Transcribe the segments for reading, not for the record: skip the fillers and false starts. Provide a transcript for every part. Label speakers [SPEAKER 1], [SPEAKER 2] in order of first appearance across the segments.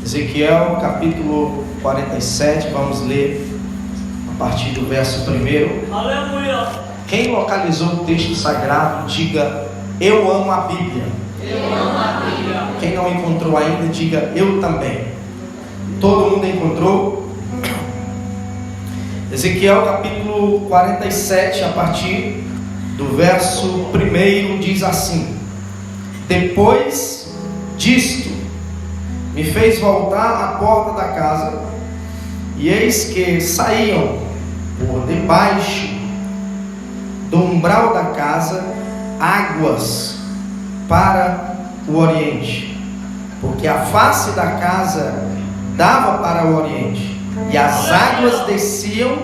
[SPEAKER 1] Ezequiel capítulo 47, vamos ler a partir do verso 1.
[SPEAKER 2] Aleluia.
[SPEAKER 1] Quem localizou o texto sagrado, diga: eu amo a Bíblia.
[SPEAKER 2] Eu amo a Bíblia.
[SPEAKER 1] Quem não encontrou ainda, diga: eu também. Todo mundo encontrou? Ezequiel capítulo 47, a partir do verso 1, diz assim: depois disto, me fez voltar à porta da casa, e eis que saíam por debaixo do umbral da casa águas para o oriente, porque a face da casa dava para o oriente, e as águas desciam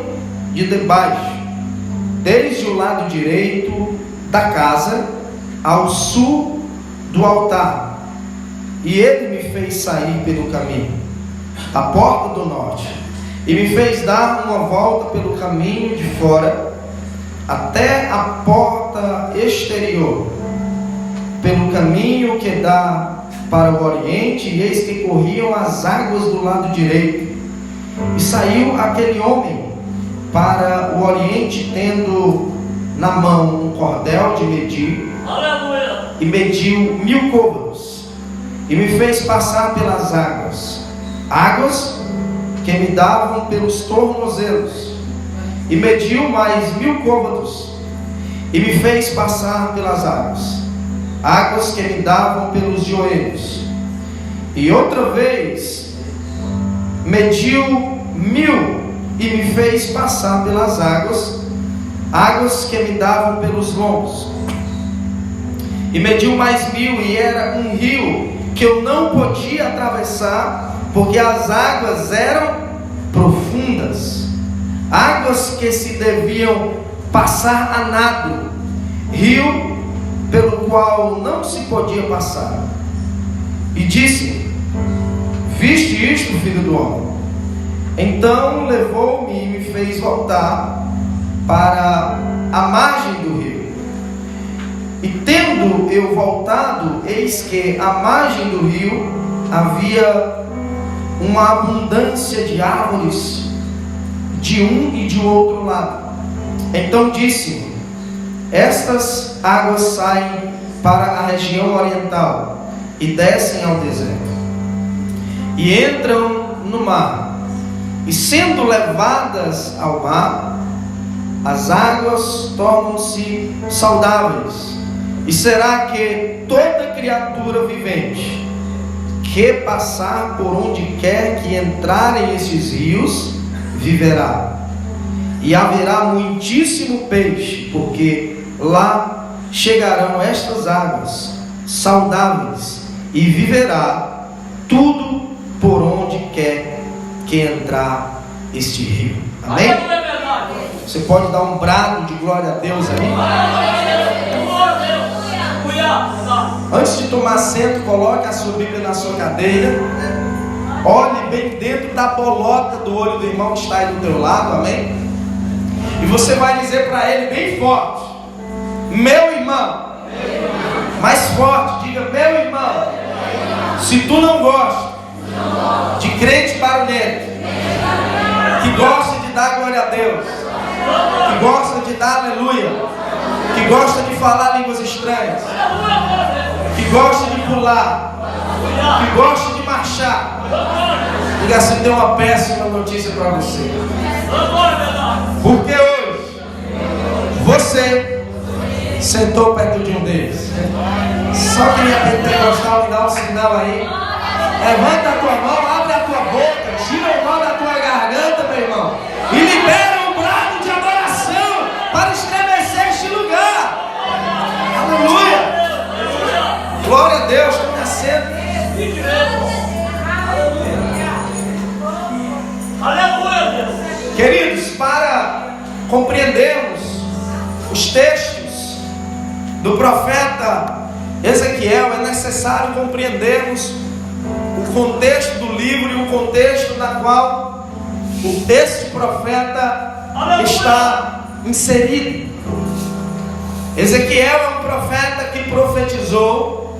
[SPEAKER 1] de debaixo, desde o lado direito da casa ao sul do altar. E ele me fez sair pelo caminho da porta do norte, e me fez dar uma volta pelo caminho de fora até a porta exterior, pelo caminho que dá para o oriente, e eis que corriam as águas do lado direito. E saiu aquele homem para o oriente, tendo na mão um cordel de medir.
[SPEAKER 2] Aleluia.
[SPEAKER 1] E mediu 1000 côvados, e me fez passar pelas águas, águas que me davam pelos tornozelos, e mediu mais 1000 côvados, e me fez passar pelas águas, águas que me davam pelos joelhos. E outra vez mediu 1000, e me fez passar pelas águas, águas que me davam pelos lombos. E mediu mais 1000, e era um rio que eu não podia atravessar, porque as águas eram profundas, águas que se deviam passar a nado, rio pelo qual não se podia passar. E disse: viste isto, filho do homem? Então levou-me e me fez voltar para a margem do rio. E tendo eu voltado, eis que à margem do rio havia uma abundância de árvores de um e de outro lado. Então disse-me: estas águas saem para a região oriental e descem ao deserto, e entram no mar, e sendo levadas ao mar, as águas tornam-se saudáveis. E será que toda criatura vivente que passar por onde quer que entrarem esses rios viverá. E haverá muitíssimo peixe, porque lá chegarão estas águas saudáveis, e viverá tudo por onde quer que entrar este rio. Amém? Você pode dar um brado de glória a Deus aí? Antes de tomar assento, coloque a sua Bíblia na sua cadeira. Olhe bem dentro da bolota do olho do irmão que está aí do teu lado, amém? E você vai dizer para ele bem forte: meu irmão. Mais forte, diga: meu irmão. Se tu não gosta de crente barulhento, que gosta de dar glória a Deus, que gosta de dar aleluia, que gosta de falar línguas estranhas, que gosta de pular, que gosta de marchar, diga assim: tem uma péssima notícia para você. Porque hoje você sentou perto de um deles. Só quem é pentecostal me dá um sinal aí. Levanta a tua mão, abre a tua boca, tira o mal da tua garganta, meu irmão, e libera um brado de adoração para estremecer este lugar. Aleluia! Glória a Deus. Tome assento.
[SPEAKER 2] Aleluia.
[SPEAKER 1] Queridos, para compreendermos os textos do profeta Ezequiel, é necessário compreendermos o contexto do livro e o contexto na qual este profeta está inserido. Ezequiel é um profeta que profetizou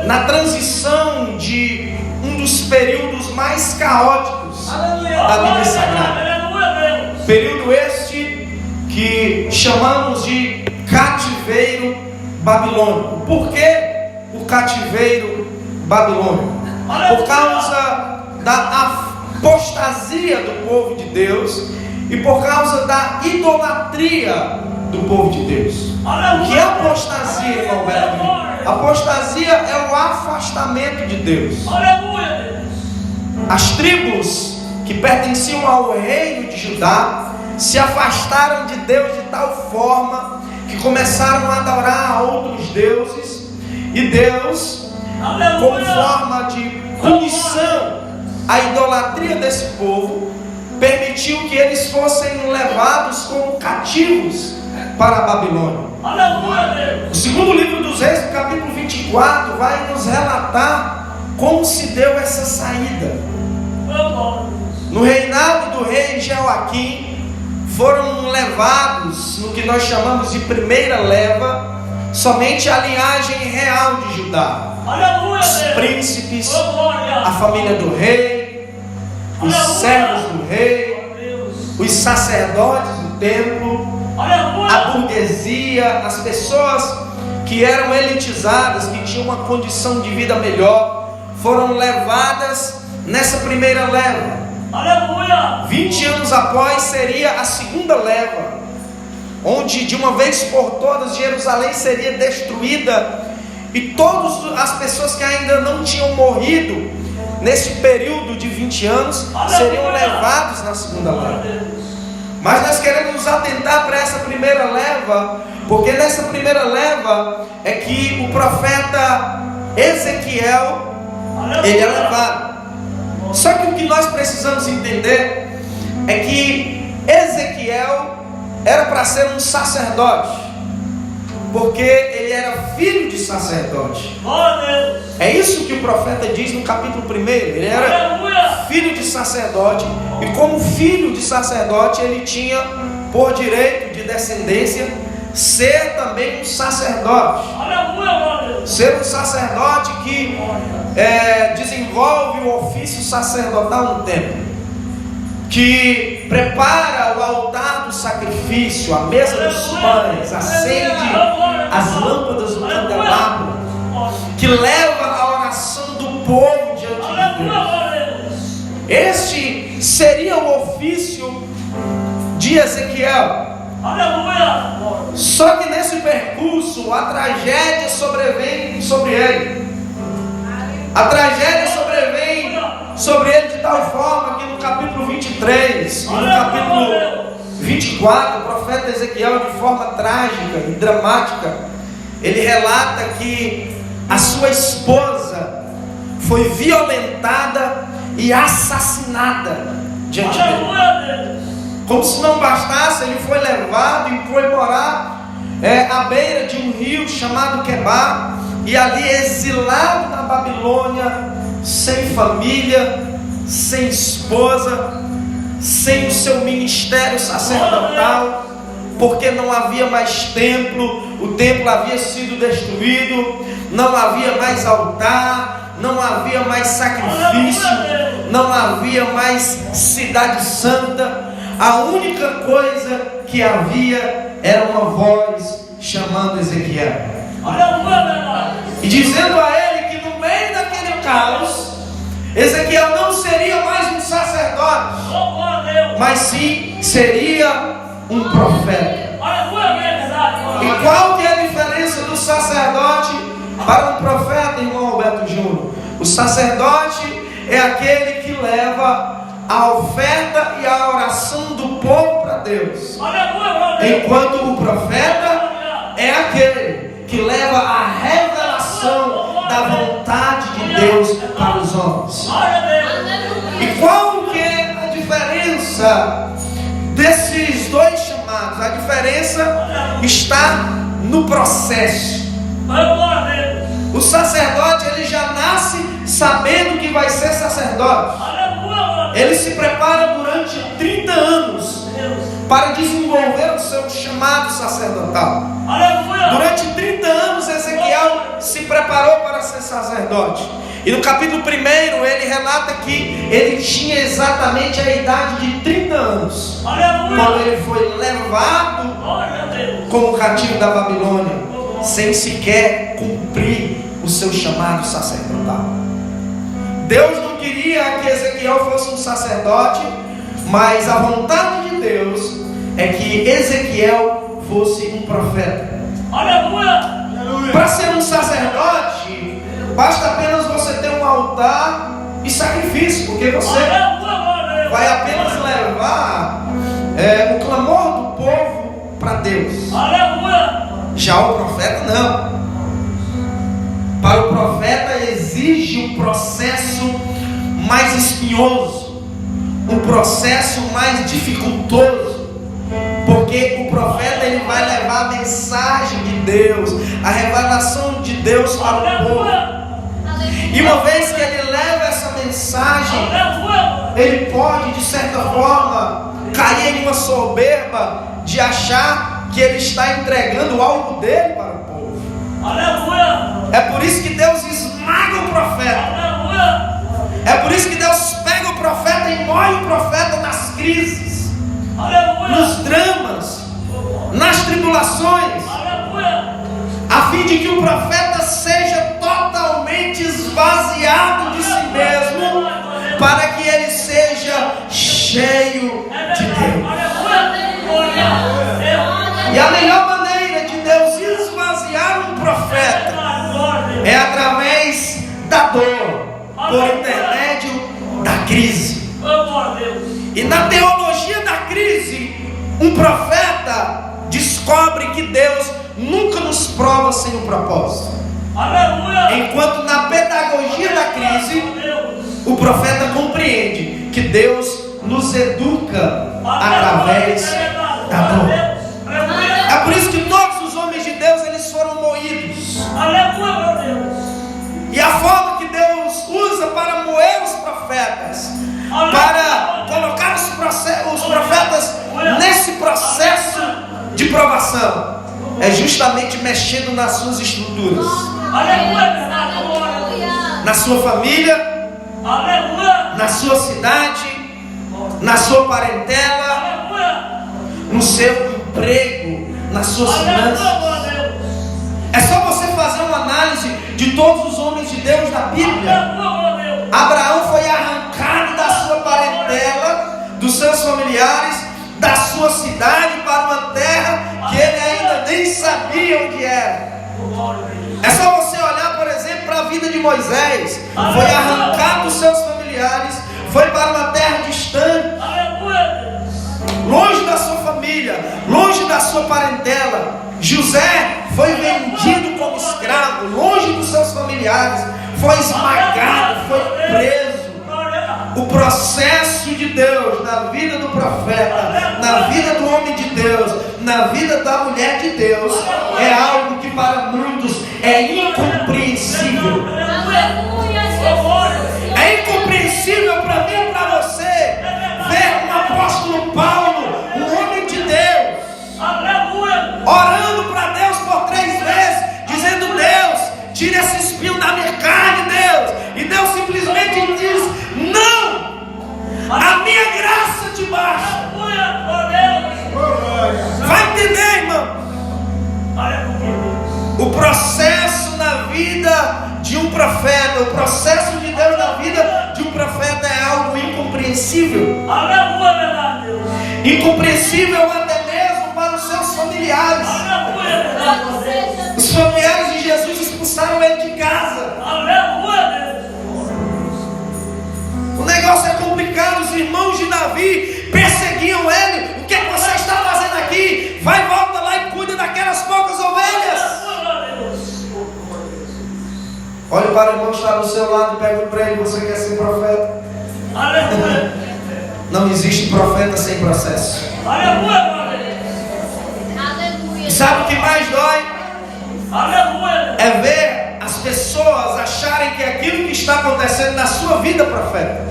[SPEAKER 1] na transição de um dos períodos mais caóticos da Bíblia Sagrada. Período este que chamamos de cativeiro babilônico. Por que o cativeiro babilônico? Por causa da apostasia do povo de Deus e por causa da idolatria do povo de Deus. O que é apostasia, irmão Beto? Apostasia é o afastamento de Deus. As tribos que pertenciam ao reino de Judá se afastaram de Deus de tal forma que começaram a adorar a outros deuses, e Deus, como forma de punição à idolatria desse povo, permitiu que eles fossem levados como cativos para a Babilônia. O segundo livro dos Reis, no capítulo 24, vai nos relatar como se deu essa saída. No reinado do rei Jeoaquim, foram levados no que nós chamamos de primeira leva somente a linhagem real de Judá. Os príncipes, a família do rei, os servos do rei, os sacerdotes do templo, a burguesia, as pessoas que eram elitizadas, que tinham uma condição de vida melhor, foram levadas nessa primeira leva. 20 anos após seria a segunda leva, onde de uma vez por todas Jerusalém seria destruída e todas as pessoas que ainda não tinham morrido nesse período de 20 anos seriam levados na segunda leva. Mas nós queremos nos atentar para essa primeira leva, porque nessa primeira leva é que o profeta Ezequiel ele é levado. Só que o que nós precisamos entender é que Ezequiel era para ser um sacerdote, porque ele era filho de sacerdote. É isso que o profeta diz no capítulo 1. Ele era filho de sacerdote, e como filho de sacerdote ele tinha por direito de descendência ser também um sacerdote. Ser um sacerdote que desenvolve o ofício sacerdotal no templo, que prepara o altar do sacrifício, a mesa dos pães, acende as lâmpadas do candelabro, que leva a oração do povo diante de Deus. Este seria o ofício de Ezequiel. Só que nesse percurso a tragédia sobrevém sobre ele. A tragédia sobrevém sobre ele de tal forma que no capítulo 23 e no capítulo 24, o profeta Ezequiel, de forma trágica e dramática, ele relata que a sua esposa foi violentada e assassinada diante dele. Como se não bastasse, ele foi levado e foi morar à beira de um rio chamado Quebar, e ali exilado na Babilônia, sem família, sem esposa, sem o seu ministério sacerdotal, porque não havia mais templo, o templo havia sido destruído, não havia mais altar, não havia mais sacrifício, não havia mais cidade santa. A única coisa que havia era uma voz chamando Ezequiel e dizendo a ele que no meio daquele caos, Ezequiel não seria mais um sacerdote, mas sim seria um profeta. E qual que é a diferença do sacerdote para um profeta, irmão Alberto Júnior? O sacerdote é aquele que leva a oferta e a oração do povo para Deus, enquanto o profeta é aquele que leva a revelação da vontade de Deus para os homens. E qual que é a diferença desses dois chamados? A diferença está no processo. O sacerdote ele já nasce sabendo que vai ser sacerdote. Ele se prepara durante 30 anos para desenvolver o seu chamado sacerdotal. Durante 30 anos Ezequiel se preparou para ser sacerdote. E no capítulo 1 ele relata que ele tinha exatamente a idade de 30 anos quando ele foi levado como cativo da Babilônia, sem sequer cumprir o seu chamado sacerdotal. Deus não queria que Ezequiel fosse um sacerdote, mas a vontade de Deus é que Ezequiel fosse um profeta. Para ser um sacerdote, basta apenas você ter um altar e sacrifício, porque você vai apenas levar o clamor do povo para Deus. Já o profeta não. Para o profeta exige um processo mais espinhoso, um processo mais dificultoso, porque o profeta ele vai levar a mensagem de Deus, a revelação de Deus para o povo. E uma vez que ele leva essa mensagem, ele pode de certa forma cair em uma soberba de achar que ele está entregando algo dele para o povo. É por isso que Deus esmaga o profeta. É por isso que Deus pega o profeta e moe o profeta nas crises, nos dramas, nas tribulações, a fim de que o profeta seja totalmente esvaziado de si mesmo, para que ele seja cheio de Deus. E a melhor maneira de Deus esvaziar um profeta é através da dor, por intermédio da crise. E na teologia da crise, um profeta descobre que Deus nunca nos prova sem um propósito. Enquanto na pedagogia da crise, o profeta compreende que Deus nos educa através da dor. É por isso que todos os homens de Deus eles foram moídos. E a forma que Deus usa para moer os profetas, para colocar os profetas nesse processo de provação, é justamente mexendo nas suas estruturas, na sua família, na sua cidade, na sua parentela, no seu emprego, nas suas finanças. É só você fazer uma análise de todos os homens de Deus da Bíblia. Abraão foi arrancado da sua parentela, dos seus familiares, da sua cidade para uma terra que ele ainda nem sabia onde era. É só você olhar, por exemplo, para a vida de Moisés. Foi arrancado dos seus familiares, foi para uma terra distante, longe da sua família, longe da sua parentela. José foi vendido como escravo, longe dos seus familiares, foi esmagado, foi preso. O processo de Deus na vida do profeta, na vida do homem de Deus, na vida da mulher de Deus, é algo que para muitos é incompreensível. É incompreensível para mim e para você ver um apóstolo Paulo, um homem de Deus, orando para Deus por 3 vezes, dizendo: Deus, tira esse espinho da minha carne, Deus. E Deus simplesmente diz: não, a minha graça te basta. Vai entender, irmão? O processo na vida de um profeta, o processo de Deus na vida de um profeta é algo incompreensível. Incompreensível até mesmo para os seus familiares. Os familiares de Jesus expulsaram ele de casa. O negócio é complicado. Os irmãos de Davi perseguiam ele. O que é que você está fazendo aqui? Vai, volta lá e cuida daquelas poucas ovelhas. Olhe para o irmão que está do seu lado e pergunte para ele: você quer ser profeta? Não existe profeta sem processo. E sabe o que mais dói? É ver as pessoas acharem que aquilo que está acontecendo na sua vida, profeta,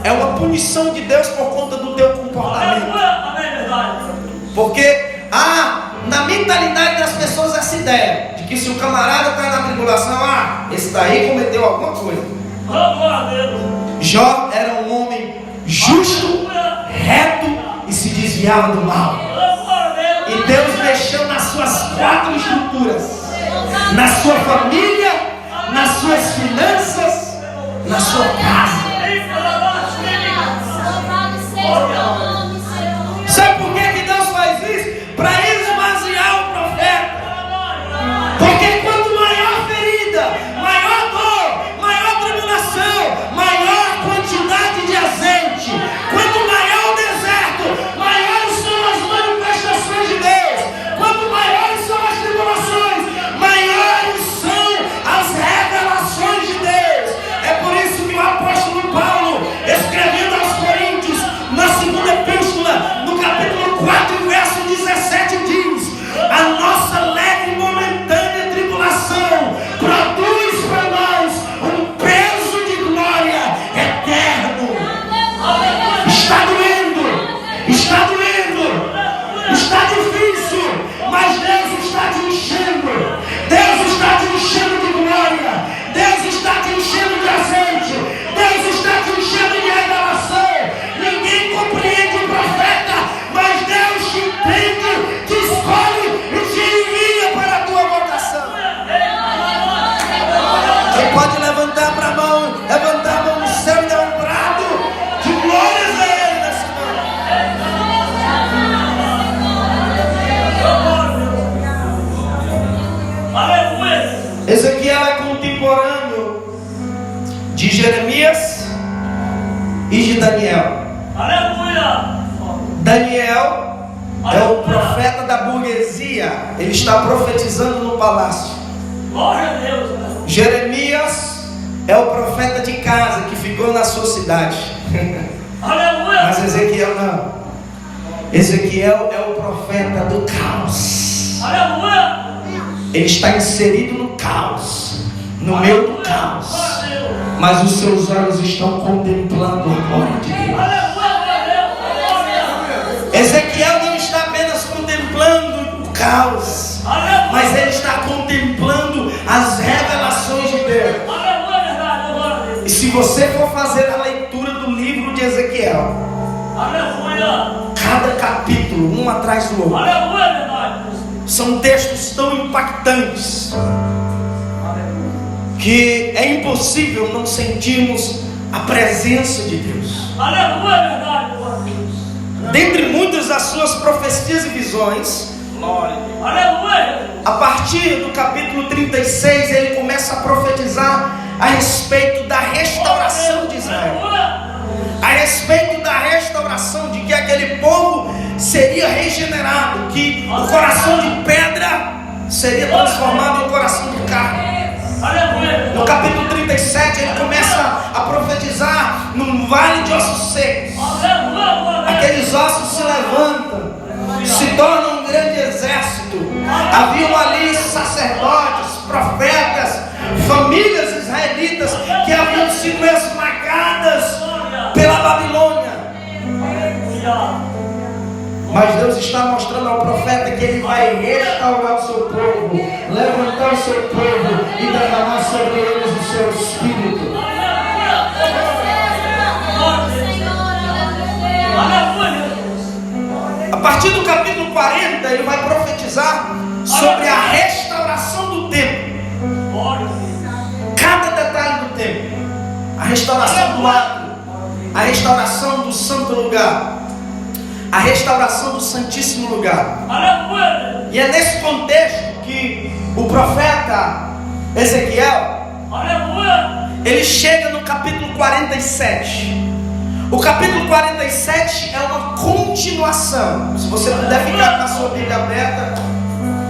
[SPEAKER 1] é uma punição de Deus por conta do teu comportamento. Porque há na mentalidade das pessoas essa ideia de que se o camarada está na tribulação, esse daí cometeu alguma coisa. Jó era um homem justo, reto e se desviava do mal. E Deus mexeu nas suas 4 estruturas: na sua família, nas suas finanças, na sua casa. Sabe por que Deus faz isso? Para esvaziar o profeta. Porque quanto maior ferida, maior dor, maior tribulação, maior quantidade de azeite, quanto maior o deserto, maiores são as manifestações de Deus. Quanto maiores são as tribulações, maiores são as revelações de Deus. É por isso que o apóstolo Paulo, escrevendo aos Coríntios, na segunda epístola, no capítulo 4, verso 17, diz: a nossa leve e momentânea tribulação produz para nós um peso de glória eterno. Está doendo, está doendo, está difícil, mas Deus está te enchendo. Deus está te enchendo de glória. Deus está te enchendo de azeite. Deus está te enchendo de revelação. Ninguém compreende o profeta, mas Deus te entende, te escolhe e te envia para a tua vocação. Quem pode levantar para a mão, levantar a mão no céu e dar um brado de glórias a Ele nessa manhã. Ezequiel é contemporâneo de Jeremias e de Daniel. Daniel é o profeta da burguesia. Ele está profetizando no palácio. Jeremias é o profeta de casa que ficou na sua cidade. Mas Ezequiel não. Ezequiel é o profeta do caos. Ele está inserido no caos, no meio do caos, mas os seus olhos estão contemplando a glória de Deus. Ezequiel não está apenas contemplando o caos, mas ele está contemplando as revelações de Deus. E se você for fazer a leitura do livro de Ezequiel, cada capítulo, um atrás do outro, são textos tão impactantes que é impossível não sentirmos a presença de Deus. Dentre muitas das suas profecias e visões, a partir do capítulo 36, ele começa a profetizar a respeito da restauração de Israel, a respeito da restauração, de que aquele povo seria regenerado, que o coração de pedra seria transformado em coração de carne. No capítulo 37, ele começa a profetizar num vale de ossos secos. Aqueles ossos se levantam, se tornam um grande exército. Haviam ali sacerdotes, profetas, famílias israelitas que haviam sido esmagadas pela Babilônia. Mas Deus está mostrando ao profeta que Ele vai restaurar o seu povo, levantar o seu povo e derramar sobre eles o seu espírito. A partir do capítulo 40, ele vai profetizar sobre a restauração do templo. Cada detalhe do templo. A restauração do átrio, a restauração do santo lugar, a restauração do santíssimo lugar. E é nesse contexto que o profeta Ezequiel, ele chega no capítulo 47. O capítulo 47 é uma continuação. Se você puder ficar com a sua Bíblia aberta,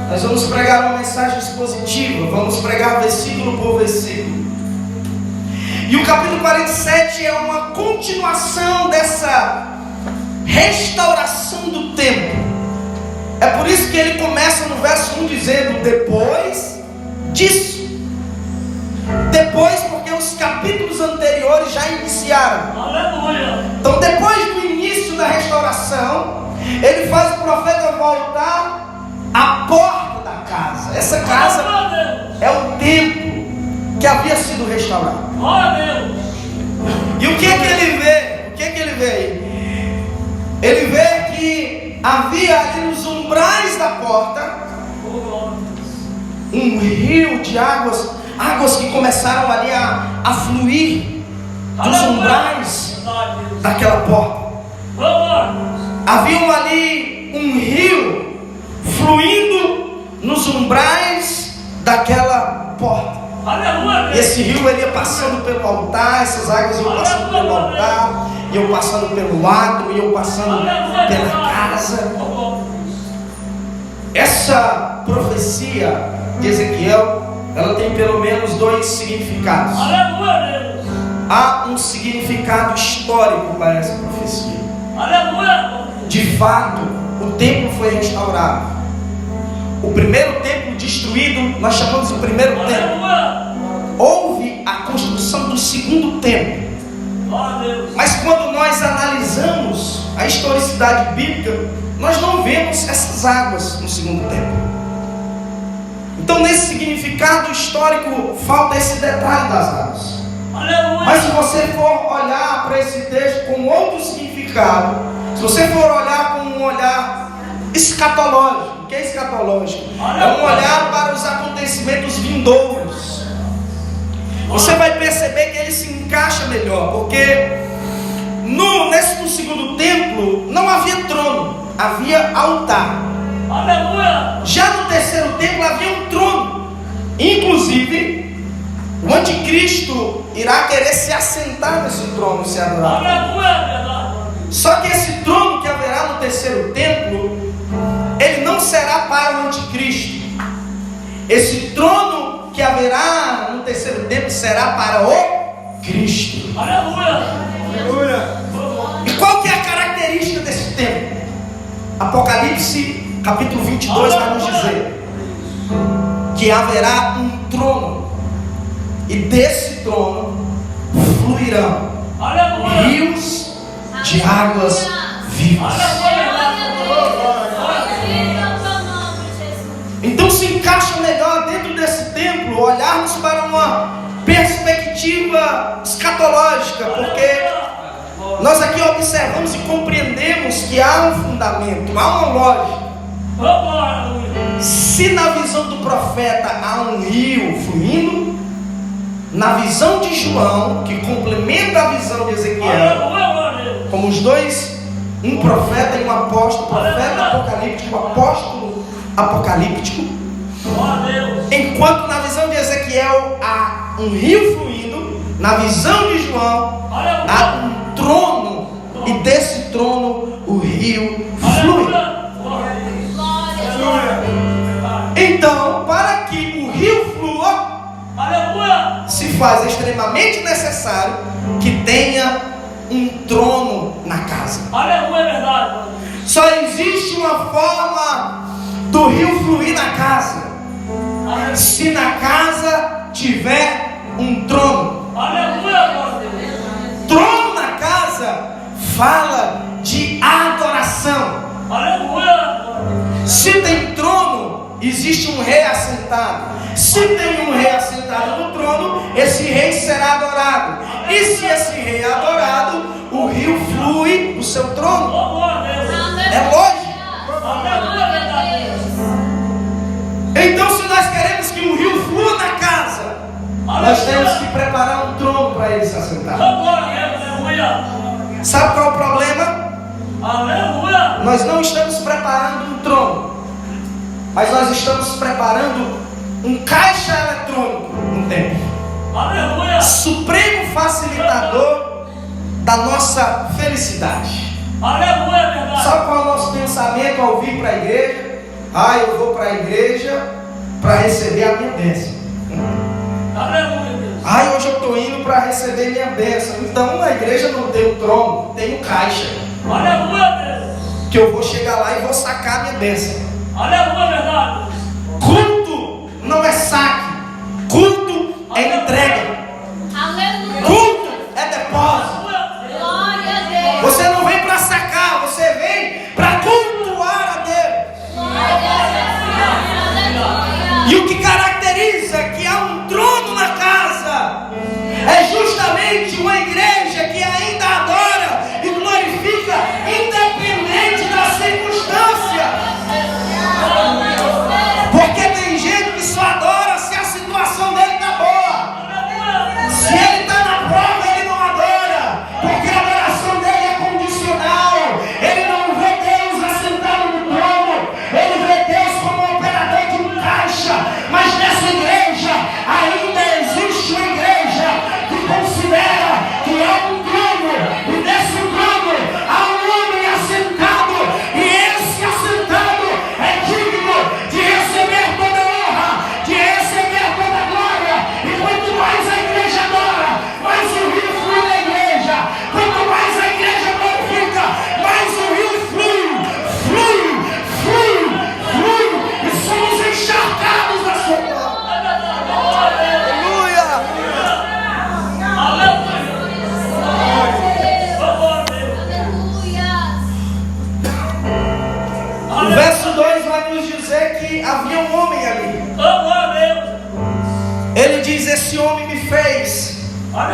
[SPEAKER 1] nós vamos pregar uma mensagem expositiva. Vamos pregar versículo por versículo. E o capítulo 47 é uma continuação dessa restauração do templo. É por isso que ele começa no verso 1 dizendo: depois disso. Depois, porque os capítulos anteriores já iniciaram. Aleluia. Então, depois do início da restauração, ele faz o profeta voltar à porta da casa. Essa casa é o templo que havia sido restaurado.
[SPEAKER 2] Glória a Deus.
[SPEAKER 1] E o que é que ele vê? O que é que ele vê? Ele vê que havia ali nos umbrais da porta um rio de águas, águas que começaram ali a fluir dos umbrais daquela porta. Havia ali um rio fluindo nos umbrais daquela porta. E esse rio ele ia passando pelo altar, essas águas iam passando pelo altar, iam passando pelo átrio, iam passando pela casa. Essa profecia de Ezequiel, ela tem pelo menos dois significados. Há um significado histórico para essa profecia. De fato, o templo foi restaurado. O primeiro templo destruído, nós chamamos de primeiro templo. Houve a construção do segundo templo. Mas quando nós analisamos a historicidade bíblica, nós não vemos essas águas no segundo templo. Então, nesse significado histórico, falta esse detalhe das águas. Mas se você for olhar para esse texto com outro significado, se você for olhar com um olhar escatológico, o que é escatológico? É um olhar para os acontecimentos vindouros. Você vai perceber que ele se encaixa melhor, porque no segundo templo não havia trono, havia altar. Já no terceiro templo havia um trono. Inclusive, o anticristo irá querer se assentar nesse trono e se adorar. Só que esse trono que haverá no terceiro templo, ele não será para o anticristo. Esse trono que haverá no terceiro templo será para o Cristo. E qual que é a característica desse templo? Apocalipse capítulo 22 vai nos dizer que haverá um trono, e desse trono fluirão rios de águas vivas. Então se encaixa melhor dentro desse templo olharmos para uma perspectiva escatológica, porque nós aqui observamos e compreendemos que há um fundamento, há uma lógica. Se na visão do profeta há um rio fluindo, na visão de João, que complementa a visão de Ezequiel, como os dois, um profeta e um apóstolo, profeta apocalíptico, apóstolo apocalíptico, enquanto na visão de Ezequiel há um rio fluindo, na visão de João há um trono, e desse trono o rio flui. Então, para que o rio flua, se faz extremamente necessário que tenha um trono na casa. Só existe uma forma do rio fluir na casa: se na casa tiver um trono. Trono na casa fala de adoração. Se tem trono, existe um rei assentado. Se tem um rei assentado no trono, esse rei será adorado. E se esse rei é adorado, o rio flui do seu trono. É lógico. Então, se nós queremos que o rio flua na casa, nós temos que preparar um trono para ele se assentar. Sabe qual é o problema? Nós não estamos preparando um trono, mas nós estamos preparando um caixa eletrônico no templo. Supremo facilitador da nossa felicidade. Sabe qual é o nosso pensamento ao vir para a igreja? Eu vou para a igreja para receber a minha bênção. Hoje eu estou indo para receber minha bênção. Então na igreja não tem um trono, tem um caixa. Que eu vou chegar lá e vou sacar minha bênção. Culto não é saque, culto é entrega. Culto é depósito. Você não vem para sacar, você vem para cultuar a Deus.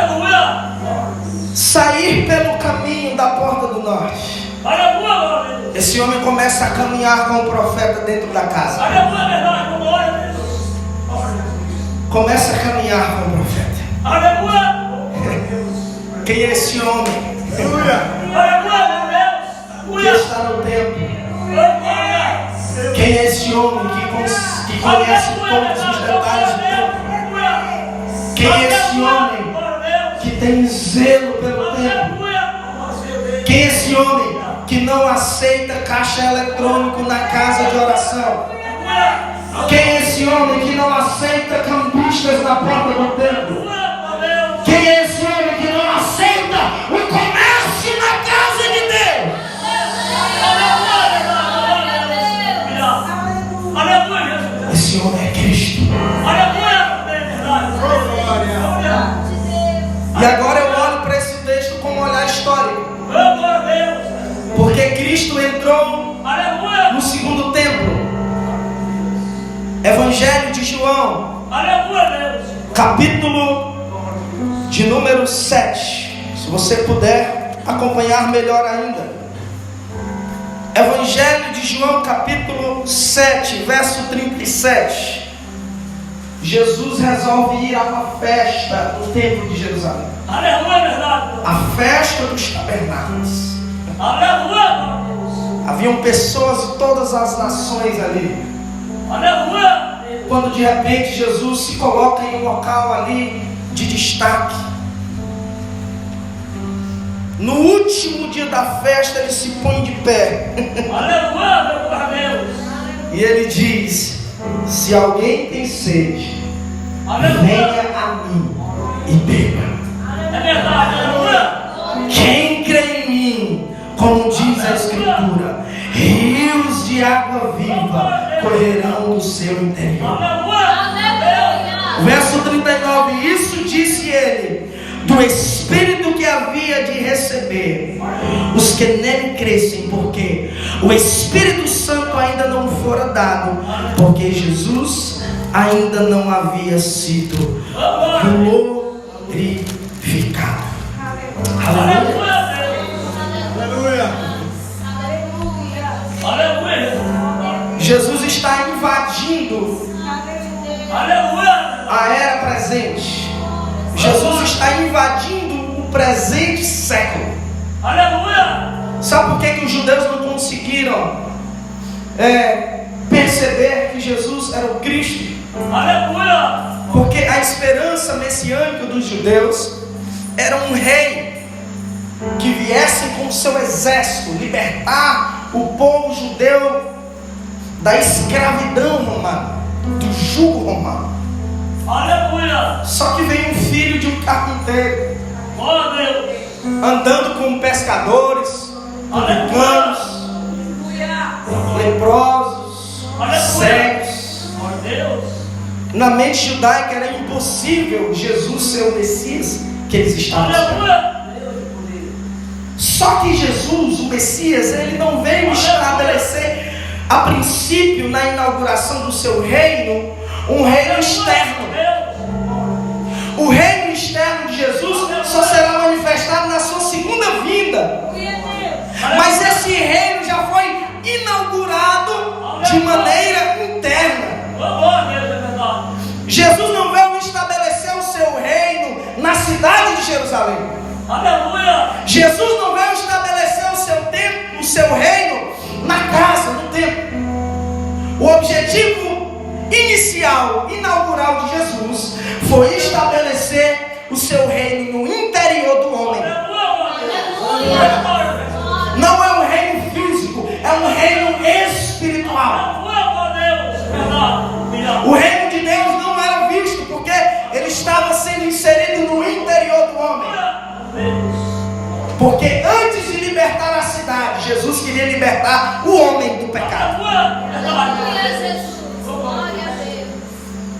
[SPEAKER 2] Aleluia.
[SPEAKER 1] sair pelo caminho da porta do norte.
[SPEAKER 2] Aleluia.
[SPEAKER 1] Esse homem começa a caminhar com o profeta dentro da casa.
[SPEAKER 2] Aleluia, verdade. Glória a Deus.
[SPEAKER 1] Começa a caminhar com o profeta.
[SPEAKER 2] Aleluia.
[SPEAKER 1] Quem é esse homem
[SPEAKER 2] Aleluia, meu
[SPEAKER 1] que
[SPEAKER 2] Deus.
[SPEAKER 1] está no templo?
[SPEAKER 2] Aleluia.
[SPEAKER 1] Quem é esse homem que conhece todos os detalhes do templo? Quem é esse homem que tem zelo pelo templo? Quem é esse homem que não aceita caixa eletrônico na casa de oração? Quem é esse homem que não aceita cambistas na porta do templo? Quem é esse homem que não aceita o comércio na casa de Deus? Esse homem é Cristo. E agora eu olho para esse texto com um olhar histórico. Porque Cristo entrou no segundo templo. Evangelho de João, capítulo de número 7. Se você puder acompanhar melhor ainda. Evangelho de João, capítulo 7, verso 37. Jesus resolve ir a uma festa no templo de Jerusalém. A festa dos tabernáculos. Haviam pessoas de todas as nações ali. Quando de repente Jesus se coloca em um local ali de destaque. No último dia da festa ele se põe de pé. E ele diz: se alguém tem sede, venha a mim e beba. Quem crê em mim, como diz a Escritura, rios de água viva correrão do seu interior. Verso 39: isso disse ele, do Espírito que havia de receber os que nele crescem, porque o Espírito Santo ainda não fora dado, porque Jesus ainda não havia sido glorificado. Aleluia. Jesus está invadindo a era presente. Jesus está invadindo o presente século. Sabe por que os judeus não conseguiram perceber que Jesus era o Cristo? Porque a esperança messiânica dos judeus era um rei que viesse com o seu exército libertar o povo judeu da escravidão romana, do jugo romano. Só que veio um filho de um carpinteiro, andando com pescadores, publicanos, leprosos, cegos. Na mente judaica era impossível Jesus ser o Messias que eles estavam esperando. Só que Jesus, o Messias, ele não veio estabelecer a princípio na inauguração do seu reino um reino externo. O reino externo de Jesus só será manifestado na sua segunda vinda. Mas esse reino já foi inaugurado de maneira interna. Jesus não veio estabelecer o seu reino na cidade de Jerusalém. Jesus não veio estabelecer o seu reino na casa, no templo. O objetivo inicial, inaugural de Jesus foi estabelecer o seu reino no interior do homem. Não é um reino físico, é um reino espiritual. O reino de Deus não era visto porque ele estava sendo inserido no interior do homem. Porque antes de libertar a cidade, Jesus queria libertar o homem do pecado.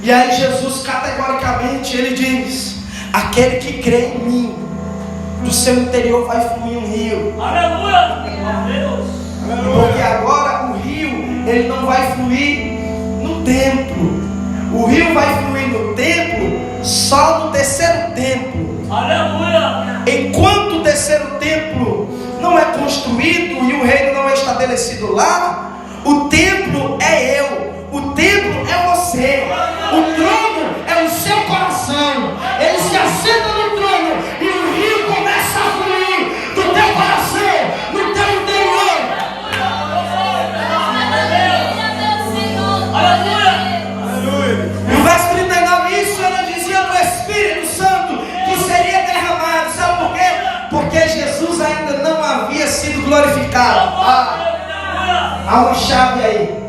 [SPEAKER 1] E aí Jesus categoricamente ele diz: aquele que crê em mim, do seu interior vai fluir um rio. Porque agora o rio ele não vai fluir no templo. O rio vai fluir no templo só no terceiro templo.
[SPEAKER 2] Aleluia.
[SPEAKER 1] Enquanto o terceiro templo não é construído e o reino não é estabelecido lá, o templo é eu, o templo é você, o trono é o seu coração. Ele se assenta no trono e o rio começa a fluir do teu coração, no teu interior. No verso 39, isso ela dizia do Espírito Santo que seria derramado. Sabe por quê? Porque Jesus ainda não havia sido glorificado. Há uma chave aí.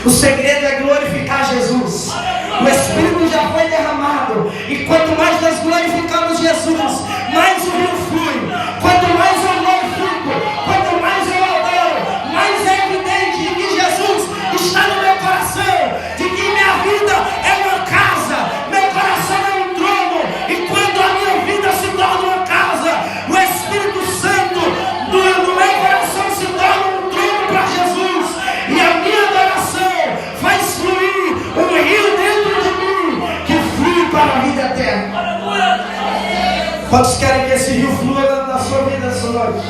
[SPEAKER 1] O segredo é glorificar Jesus. O Espírito já foi derramado. E quanto mais nós glorificamos Jesus, mais o rio flui. Quanto mais eu glorifico, quanto mais eu adoro, mais é evidente de que Jesus está no meu coração, de que minha vida é uma casa, meu coração é um trono. E quando a minha vida se torna uma casa, o Espírito Santo do meu coração se torna um trono para Jesus. E a minha adoração faz fluir um rio dentro de mim que flui para a vida eterna. Quantos querem que esse rio flua na sua vida nessa noite?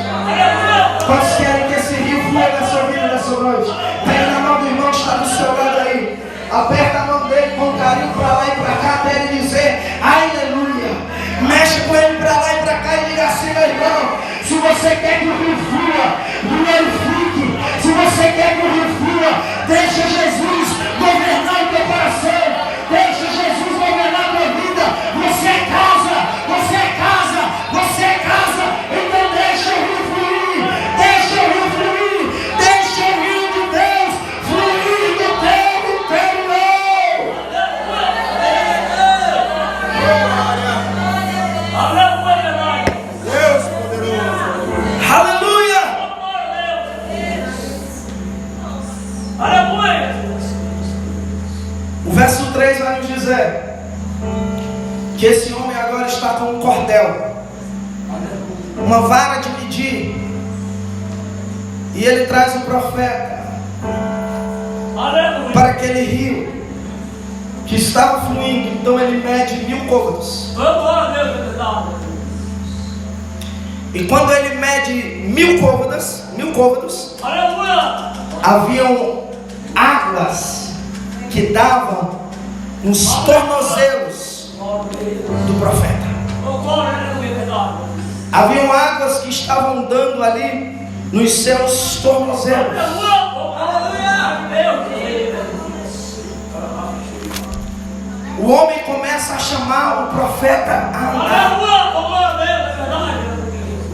[SPEAKER 1] Quantos querem que esse rio flua na sua vida nessa noite? Pega na mão do irmão que está do seu lado aí. Aperta a mão dele com carinho para lá e para cá até ele dizer aleluia. Mexe com ele para lá e para cá e diga assim: meu irmão, se você quer que o rio flua, glorifique. Se você quer que o rio flua, deixa Jesus governar o teu coração. Deixa Jesus governar a tua vida. Você é casa, você é casa, você é casa. Então deixa o rio fluir, deixa o rio fluir, deixa o rio de Deus fluir do teu interior.
[SPEAKER 3] Deus poderoso.
[SPEAKER 1] Aleluia! O verso 3 vai nos dizer que esse homem agora está com um cordel, uma vara de medir, e ele traz o profeta para aquele rio que estava fluindo. Então ele mede 1000 côvados. E quando ele mede 1000 côvados, haviam águas que davam nos tornozelos do profeta. Haviam águas que estavam dando ali nos seus tornozelos. O homem começa a chamar o profeta a andar.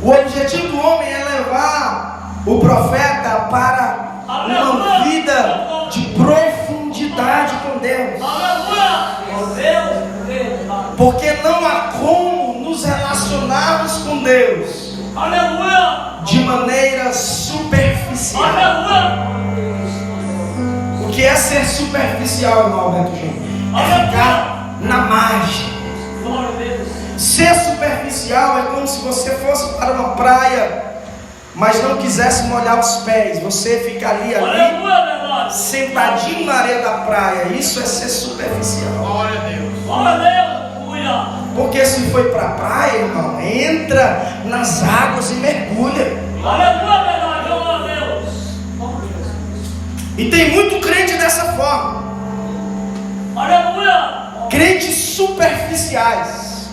[SPEAKER 1] O objetivo do homem é levar o profeta para uma vida de profundidade com Deus. Porque não há como nos relacionarmos com Deus de maneira superficial. O que é ser superficial, irmão Alberto Júnior? É ficar na margem. Ser superficial é como se você fosse para uma praia, mas não quisesse molhar os pés. Você ficaria ali sentadinho na areia da praia. Isso é ser superficial.
[SPEAKER 3] Glória a Deus.
[SPEAKER 1] Porque se foi para a praia, irmão, entra nas águas e mergulha. E tem muito crente dessa forma. Crentes superficiais,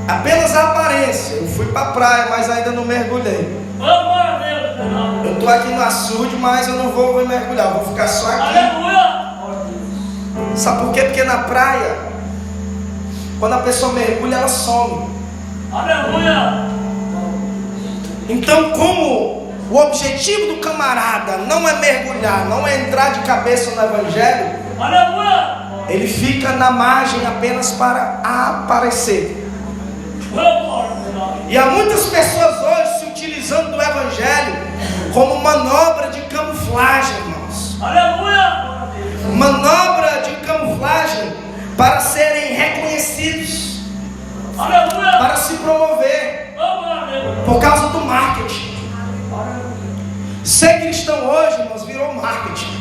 [SPEAKER 1] apenas a aparência. Eu fui para a praia, mas ainda não mergulhei. Eu estou aqui no açude, mas eu não vou mergulhar, vou ficar só aqui. Sabe por quê? Porque na praia, quando a pessoa mergulha, ela some. Então, como o objetivo do camarada não é mergulhar, não é entrar de cabeça no Evangelho, ele fica na margem apenas para aparecer. E há muitas pessoas hoje se utilizando do Evangelho como manobra de camuflagem, irmãos. Manobra de camuflagem para serem reconhecidos, para se promover, por causa do marketing. Ser cristão hoje, irmãos, virou marketing.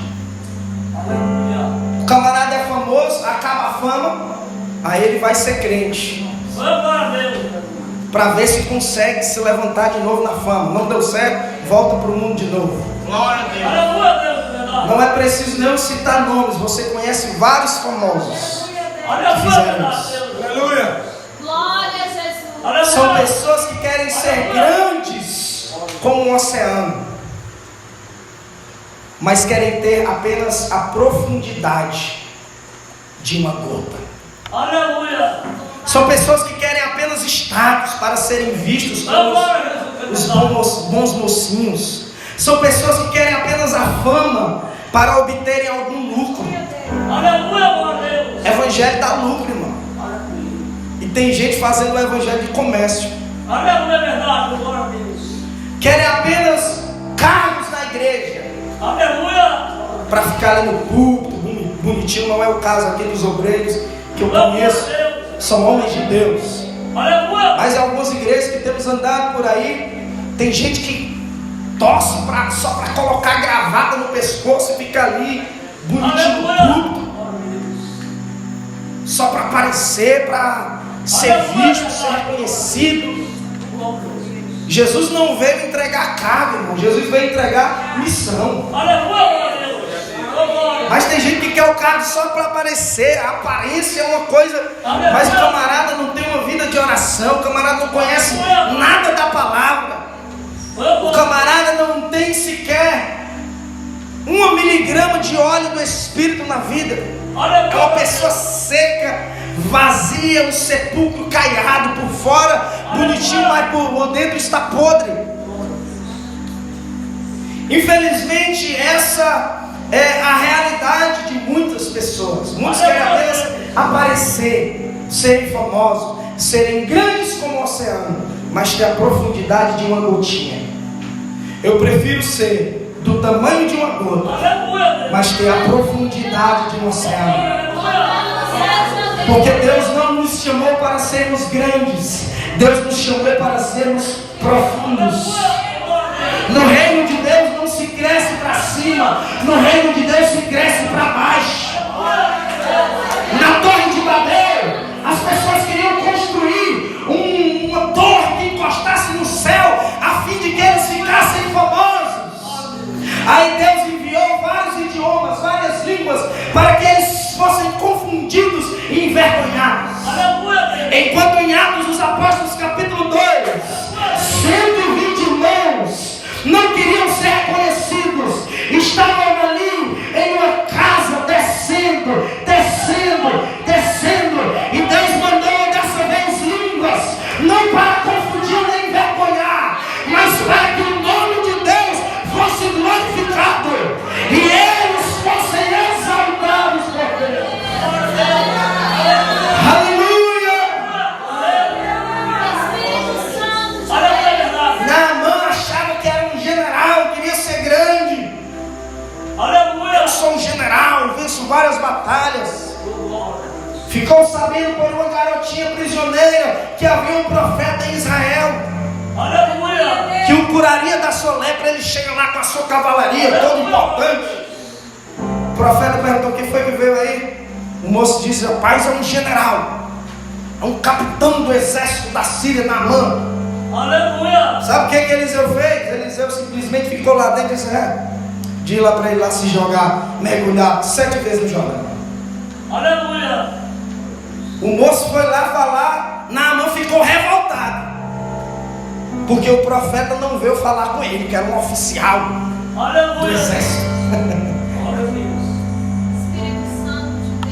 [SPEAKER 1] O camarada é famoso, acaba a fama, aí ele vai ser crente.
[SPEAKER 2] Glória a Deus.
[SPEAKER 1] para ver se consegue se levantar de novo na fama. Não deu certo, volta para o mundo de novo.
[SPEAKER 3] Glória a Deus.
[SPEAKER 2] Aleluia, Deus, verdade.
[SPEAKER 1] Não é preciso nem eu citar nomes, você conhece vários famosos que
[SPEAKER 2] Aleluia,
[SPEAKER 1] fizeram
[SPEAKER 2] verdade,
[SPEAKER 1] isso.
[SPEAKER 2] Deus.
[SPEAKER 3] Aleluia.
[SPEAKER 4] Glória a Jesus.
[SPEAKER 2] Aleluia.
[SPEAKER 1] São pessoas que querem ser grandes como um oceano, mas querem ter apenas a profundidade de uma gota.
[SPEAKER 2] Aleluia.
[SPEAKER 1] São pessoas que querem apenas status para serem vistos como
[SPEAKER 2] Glória a
[SPEAKER 1] os
[SPEAKER 2] Jesus.
[SPEAKER 1] bons mocinhos. São pessoas que querem apenas a fama para obterem algum lucro.
[SPEAKER 2] Aleluia, glória a Deus.
[SPEAKER 1] Evangelho dá lucro, irmão. E tem gente fazendo o evangelho de comércio.
[SPEAKER 2] Aleluia, verdade, glória a Deus.
[SPEAKER 1] Querem apenas cargos na igreja
[SPEAKER 2] Aleluia.
[SPEAKER 1] para ficar ali no púlpito, bonitinho. Não é o caso aqui dos obreiros que eu conheço. São homens de Deus.
[SPEAKER 2] Aleluia.
[SPEAKER 1] Mas em algumas igrejas que temos andado por aí, tem gente que torce só para colocar gravata no pescoço e fica ali bonitinho no púlpito, só para aparecer, para ser visto, ser reconhecido. Jesus não veio entregar carga, irmão. Jesus veio entregar missão.
[SPEAKER 2] Aleluia, glória a Deus. Glória.
[SPEAKER 1] Mas tem gente que quer o cargo só para aparecer. A aparência é uma coisa, mas o camarada não tem uma vida de oração. O camarada não conhece nada da palavra. O camarada não tem sequer 1 miligrama de óleo do Espírito na vida. É uma pessoa seca, vazia, um sepulcro caiado por fora, bonitinho, mas por dentro está podre. Infelizmente, essa é a realidade de muitas pessoas. Muitos querem apenas aparecer, serem famosos, serem grandes como o oceano, mas ter a profundidade de uma gotinha. Eu prefiro ser do tamanho de uma gota,
[SPEAKER 2] Aleluia.
[SPEAKER 1] mas ter a profundidade de um oceano.
[SPEAKER 2] Aleluia.
[SPEAKER 1] Porque Deus não nos chamou para sermos grandes, Deus nos chamou para sermos profundos. No reino de Deus não se cresce para cima, no reino de Deus se cresce para baixo. Na Torre de Babel, as pessoas queriam construir uma torre que encostasse no céu, a fim de que eles ficassem famosos. Aí Deus enviou vários idiomas, várias línguas, para que eles fossem confundidos e envergonhados. Enquanto em Atos dos Apóstolos capítulo 2, 120 irmãos não queriam ser reconhecidos, estavam ali em uma casa descendo, e Deus mandou dessa vez línguas, não para confundir nem envergonhar, mas para que o nome de Deus fosse glorificado e eles fossem exaltados por Deus. Aleluia! Naamã achava que era um general, queria ser grande. Eu sou um general, venço várias batalhas. Ficou sabendo por uma garotinha prisioneira que havia um profeta em Israel que o curaria da sua lepra. Ele chega lá com a sua cavalaria, todo importante. O profeta perguntou: o que foi que veio aí? O moço disse: rapaz, é um general, é um capitão do exército da Síria, Naamã. Sabe o que Eliseu fez? Eliseu simplesmente ficou lá dentro e disse: diz lá para ele lá se jogar, mergulhar 7 vezes no Jordão. O moço foi lá falar, Naamã ficou revoltado, porque o profeta não veio falar com ele, que era um oficial do exército.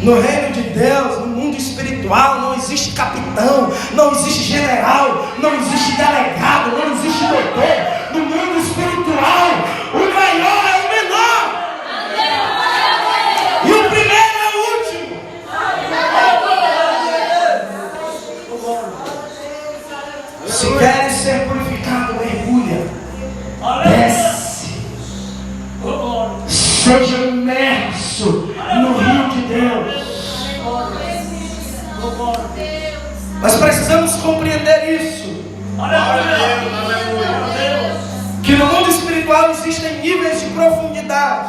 [SPEAKER 1] No reino de Deus, no mundo espiritual, não existe capitão, não existe general, não existe delegado, não existe doutor. No mundo espiritual, o maior é o menor, e o primeiro é o último. Se queres ser purificado, mergulha, desce, seja imerso no rio de Deus. Nós precisamos compreender isso, que no mundo espiritual existem níveis de profundidade,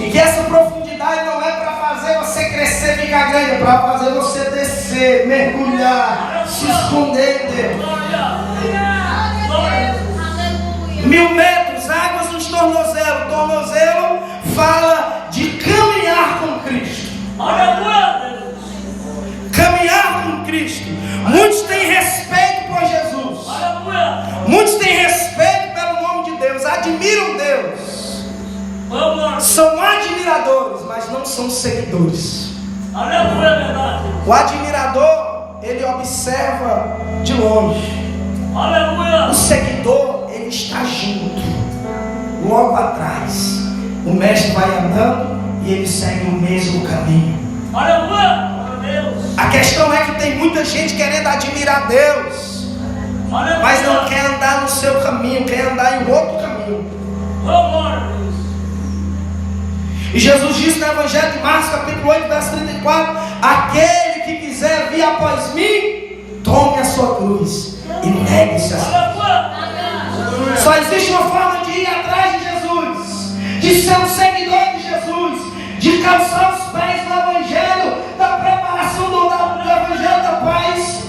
[SPEAKER 1] e que essa profundidade não é para fazer você crescer, ficar grande, é para fazer você descer, mergulhar, se esconder em Deus. 1000 metros, águas nos tornozelos. Tornozelo fala de caminhar com Cristo. Caminhar com Cristo. Muitos têm respeito por Jesus. Muitos têm respeito pelo nome de Deus. Admiram Deus. São admiradores, mas não são seguidores. O admirador, ele observa de longe. O seguidor, ele está junto, logo atrás. O mestre vai andando e ele segue o mesmo caminho. A questão é que tem muita gente querendo admirar Deus, mas não quer andar no seu caminho, quer andar em outro caminho. E Jesus disse no Evangelho de Marcos, capítulo 8, verso 34: aquele que quiser vir após mim, tome a sua cruz e negue-se a si. Só existe uma forma de ir atrás de Jesus, de ser um seguidor de Jesus, de calçar os pés no Evangelho, da preparação do Evangelho da paz,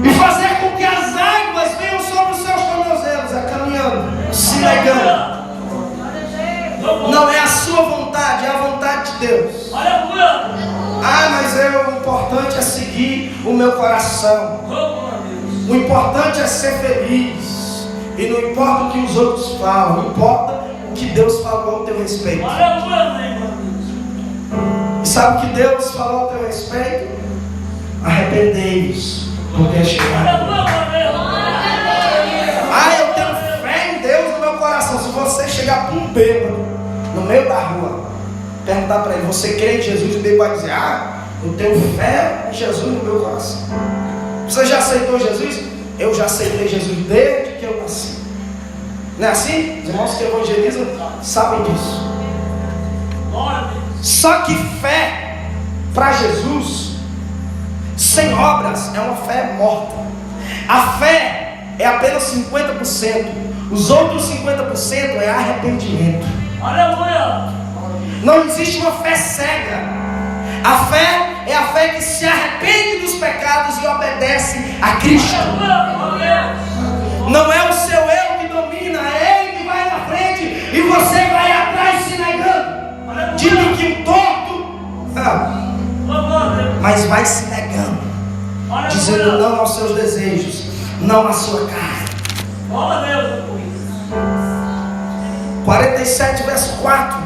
[SPEAKER 1] e fazer com que as águas venham sobre os seus tornozelos, caminhando, se negando. Não é a sua vontade, é a vontade de Deus. Ah, mas o importante é seguir o meu coração. O importante é ser feliz. E não importa o que os outros falam, importa o que Deus falou ao teu respeito. E sabe o que Deus falou ao teu respeito? Arrependei-vos, porque é chegado. Ah, eu tenho fé em Deus no meu coração. Se você chegar para um bêbado no meio da rua, perguntar para ele: você crê em Jesus? E o bêbado vai dizer: ah, eu tenho fé em Jesus no meu coração. Você já aceitou Jesus? Eu já aceitei Jesus desde que eu nasci. Não é assim? Os irmãos que evangelizam sabem disso. Só que fé para Jesus sem obras é uma fé morta. A fé é apenas 50%. Os outros 50% é arrependimento. Não existe uma fé cega. A fé é a fé que se arrepende dos pecados e obedece a Cristo. Não é o seu eu que domina, é Ele que vai na frente e você vai atrás se negando. De biquinho torto, mas vai se negando, dizendo não aos seus desejos, não à sua carne. 47 verso 4.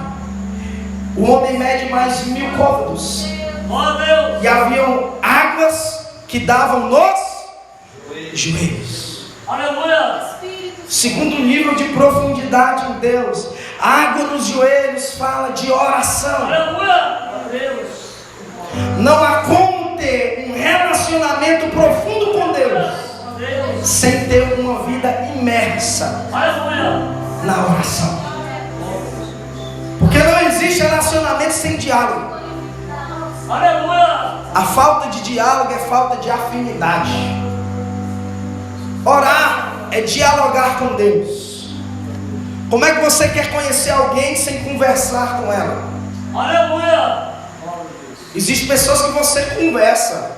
[SPEAKER 1] O homem mede mais 1000 côvados. E haviam águas que davam nos joelhos. Segundo nível de profundidade em Deus, água nos joelhos fala de oração. Não há como ter um relacionamento profundo com Deus sem ter uma vida imersa na oração. Porque não existe relacionamento sem diálogo. A falta de diálogo é falta de afinidade. Orar é dialogar com Deus. Como é que você quer conhecer alguém sem conversar com ela? Existem pessoas que você conversa,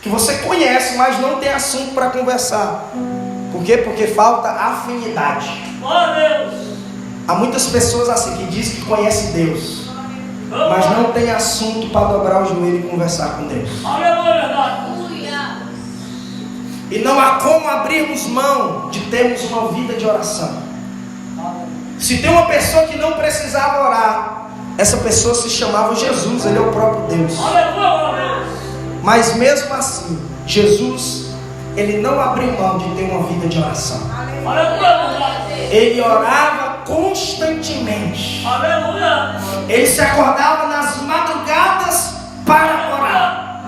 [SPEAKER 1] que você conhece, mas não tem assunto para conversar. Por quê? Porque falta afinidade. Há muitas pessoas assim que dizem que conhecem Deus, mas não tem assunto para dobrar o joelho e conversar com Deus. E não há como abrirmos mão de termos uma vida de oração. Se tem uma pessoa que não precisava orar, essa pessoa se chamava Jesus, Ele é o próprio Deus. Mas mesmo assim, Jesus, Ele não abriu mão de ter uma vida de oração. Ele orava constantemente. Ele se acordava nas madrugadas para orar.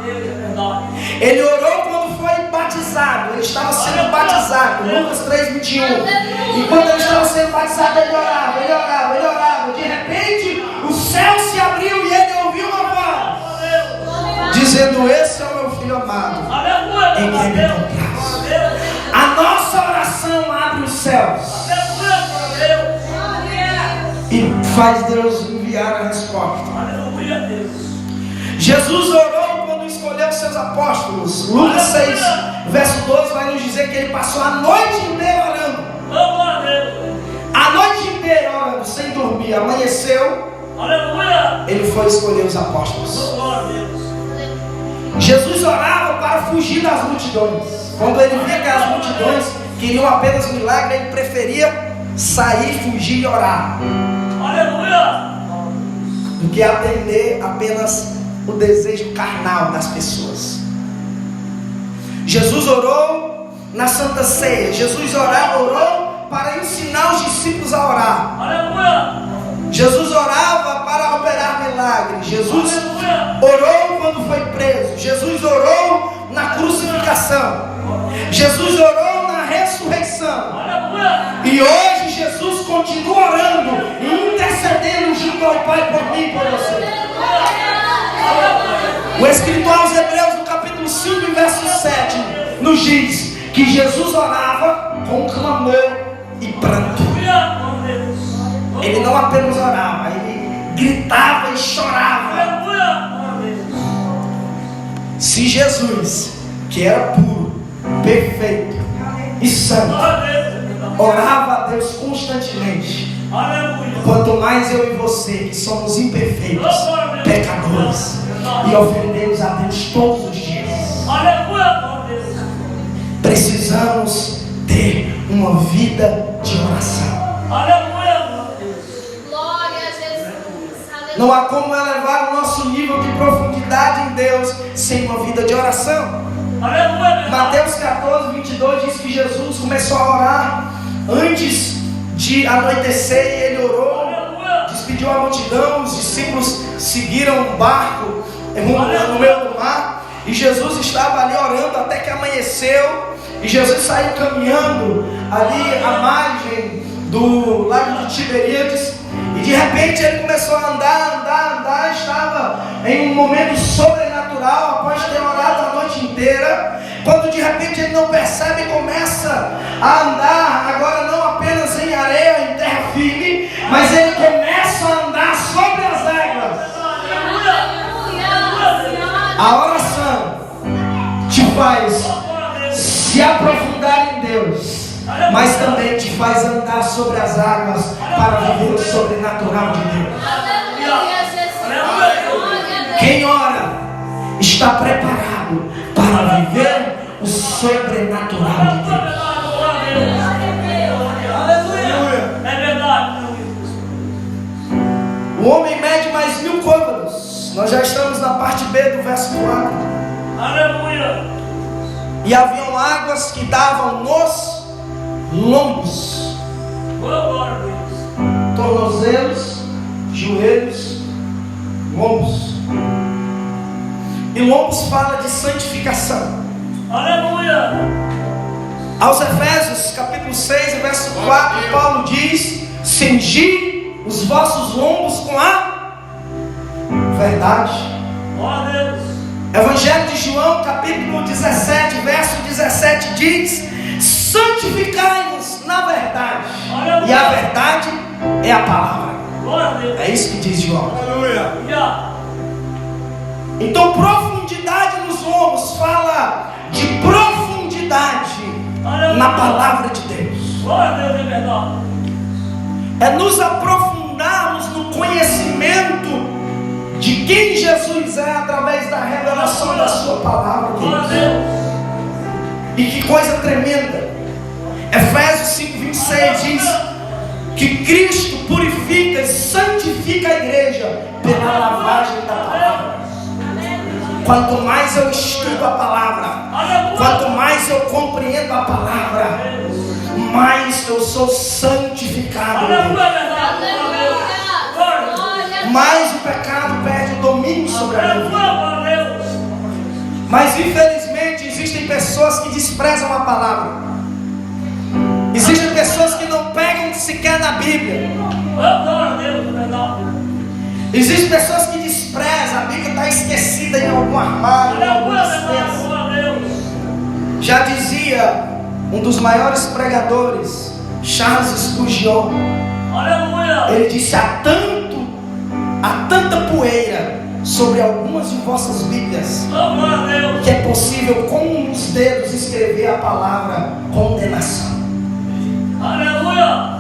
[SPEAKER 1] Ele orou quando foi batizado. Ele estava sendo batizado, Lucas 3:21. E quando ele estava sendo batizado, ele orava, ele orava, ele orava. De repente, o céu se abriu e ele ouviu uma voz dizendo: esse é o meu filho amado, em quem me compraz. A nossa oração abre os céus e faz Deus enviar a resposta. Jesus orou quando escolheu seus apóstolos. Lucas 6, verso 12 vai nos dizer que ele passou a noite inteira orando. A noite inteira orando, sem dormir. Amanheceu,
[SPEAKER 2] Aleluia.
[SPEAKER 1] ele foi escolher os apóstolos.
[SPEAKER 2] Glória a Deus.
[SPEAKER 1] Jesus orava para fugir das multidões. Quando ele via que as multidões queriam apenas milagre, ele preferia sair, fugir e orar,
[SPEAKER 2] Aleluia.
[SPEAKER 1] do que atender apenas o desejo carnal das pessoas. Jesus orou na Santa Ceia. Jesus orou para ensinar os discípulos a orar.
[SPEAKER 2] Aleluia.
[SPEAKER 1] Jesus orava para operar milagres. Jesus orou quando foi preso. Jesus orou na crucificação. Jesus orou na ressurreição.
[SPEAKER 2] Aleluia.
[SPEAKER 1] E hoje Jesus continua orando e intercedendo junto ao Pai por mim e por você. O escritor aos Hebreus, no capítulo 5, verso 7, nos diz que Jesus orava com clamor e pranto. Ele não apenas orava, ele gritava e chorava. Se Jesus, que era puro, perfeito e santo, orava a Deus constantemente, quanto mais eu e você, que somos imperfeitos, pecadores, e ofendemos a Deus todos os dias, precisamos ter uma vida de oração. Não há como elevar o nosso nível de profundidade em Deus sem uma vida de oração. Mateus 14, 22 diz que Jesus começou a orar antes de anoitecer e ele orou, despediu a multidão, os discípulos seguiram um barco no meio do mar e Jesus estava ali orando até que amanheceu e Jesus saiu caminhando ali à margem do lago de Tiberíades. E de repente ele começou a andar, estava em um momento sobrenatural, após ter orado a noite inteira, quando de repente ele não percebe e começa a andar, agora não apenas em areia, em terra firme, mas ele começa a andar sobre as águas. A oração te faz se aprofundar em Deus, mas também te faz andar sobre as águas para viver o sobrenatural de Deus. Quem ora está preparado para viver o sobrenatural de Deus.
[SPEAKER 2] É verdade.
[SPEAKER 1] O homem mede mais 1000 côvados. Nós já estamos na parte B do verso 4.
[SPEAKER 2] Aleluia.
[SPEAKER 1] E haviam águas que davam nos lombos, tornozelos, joelhos, lombos. E lombos fala de santificação.
[SPEAKER 2] Aleluia.
[SPEAKER 1] Aos Efésios capítulo 6, verso 4, Paulo diz: cingi os vossos lombos com a verdade.
[SPEAKER 2] Glória a Deus.
[SPEAKER 1] Evangelho de João capítulo 17, verso 17 diz: santificai-nos na verdade. E a verdade é a palavra.
[SPEAKER 2] Glória a Deus.
[SPEAKER 1] É isso que diz João.
[SPEAKER 3] Aleluia.
[SPEAKER 1] Então profundidade nos lombos fala de profundidade na palavra de Deus.
[SPEAKER 2] Glória a Deus, é verdade.
[SPEAKER 1] É nos aprofundarmos no conhecimento de quem Jesus é através da revelação da sua palavra.
[SPEAKER 2] Glória a Deus.
[SPEAKER 1] E que coisa tremenda. Efésios 5, 26 diz que Cristo purifica e santifica a igreja pela lavagem da palavra. Quanto mais eu estudo a palavra, quanto mais eu compreendo a palavra, mais eu sou santificado. Mais o pecado perde o domínio sobre a minha vida. Mas infelizmente existem pessoas que desprezam a palavra. Existem pessoas que não pegam sequer na Bíblia. Existem pessoas que desprezam. A Bíblia está esquecida em algum armário, em alguma dispensa. Já dizia um dos maiores pregadores, Charles Spurgeon. Ele disse: há tanta poeira sobre algumas de vossas Bíblias
[SPEAKER 2] Oh, glória a Deus.
[SPEAKER 1] que é possível com os dedos escrever a palavra condenação.
[SPEAKER 2] Aleluia.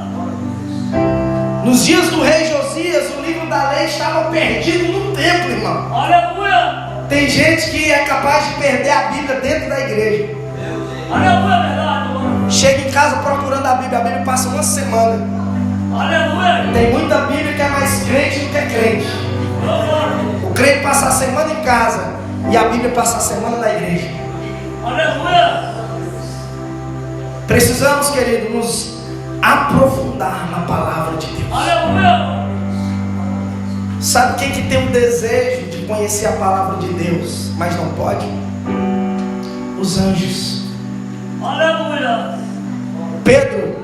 [SPEAKER 1] Nos dias do rei Josias, o livro da lei estava perdido no templo, irmão.
[SPEAKER 2] Aleluia.
[SPEAKER 1] Tem gente que é capaz de perder a Bíblia dentro da igreja.
[SPEAKER 2] Aleluia, verdade, irmão.
[SPEAKER 1] Chega em casa procurando a Bíblia passa uma semana.
[SPEAKER 2] Aleluia.
[SPEAKER 1] Tem muita Bíblia que é mais crente do que crente.
[SPEAKER 2] Oh, glória.
[SPEAKER 1] O crente passa a semana em casa e a Bíblia passa a semana na igreja.
[SPEAKER 2] Aleluia.
[SPEAKER 1] Precisamos, querido, nos aprofundar na palavra de Deus.
[SPEAKER 2] Aleluia.
[SPEAKER 1] Sabe quem que tem um desejo de conhecer a palavra de Deus, mas não pode? Os anjos.
[SPEAKER 2] Aleluia.
[SPEAKER 1] Pedro,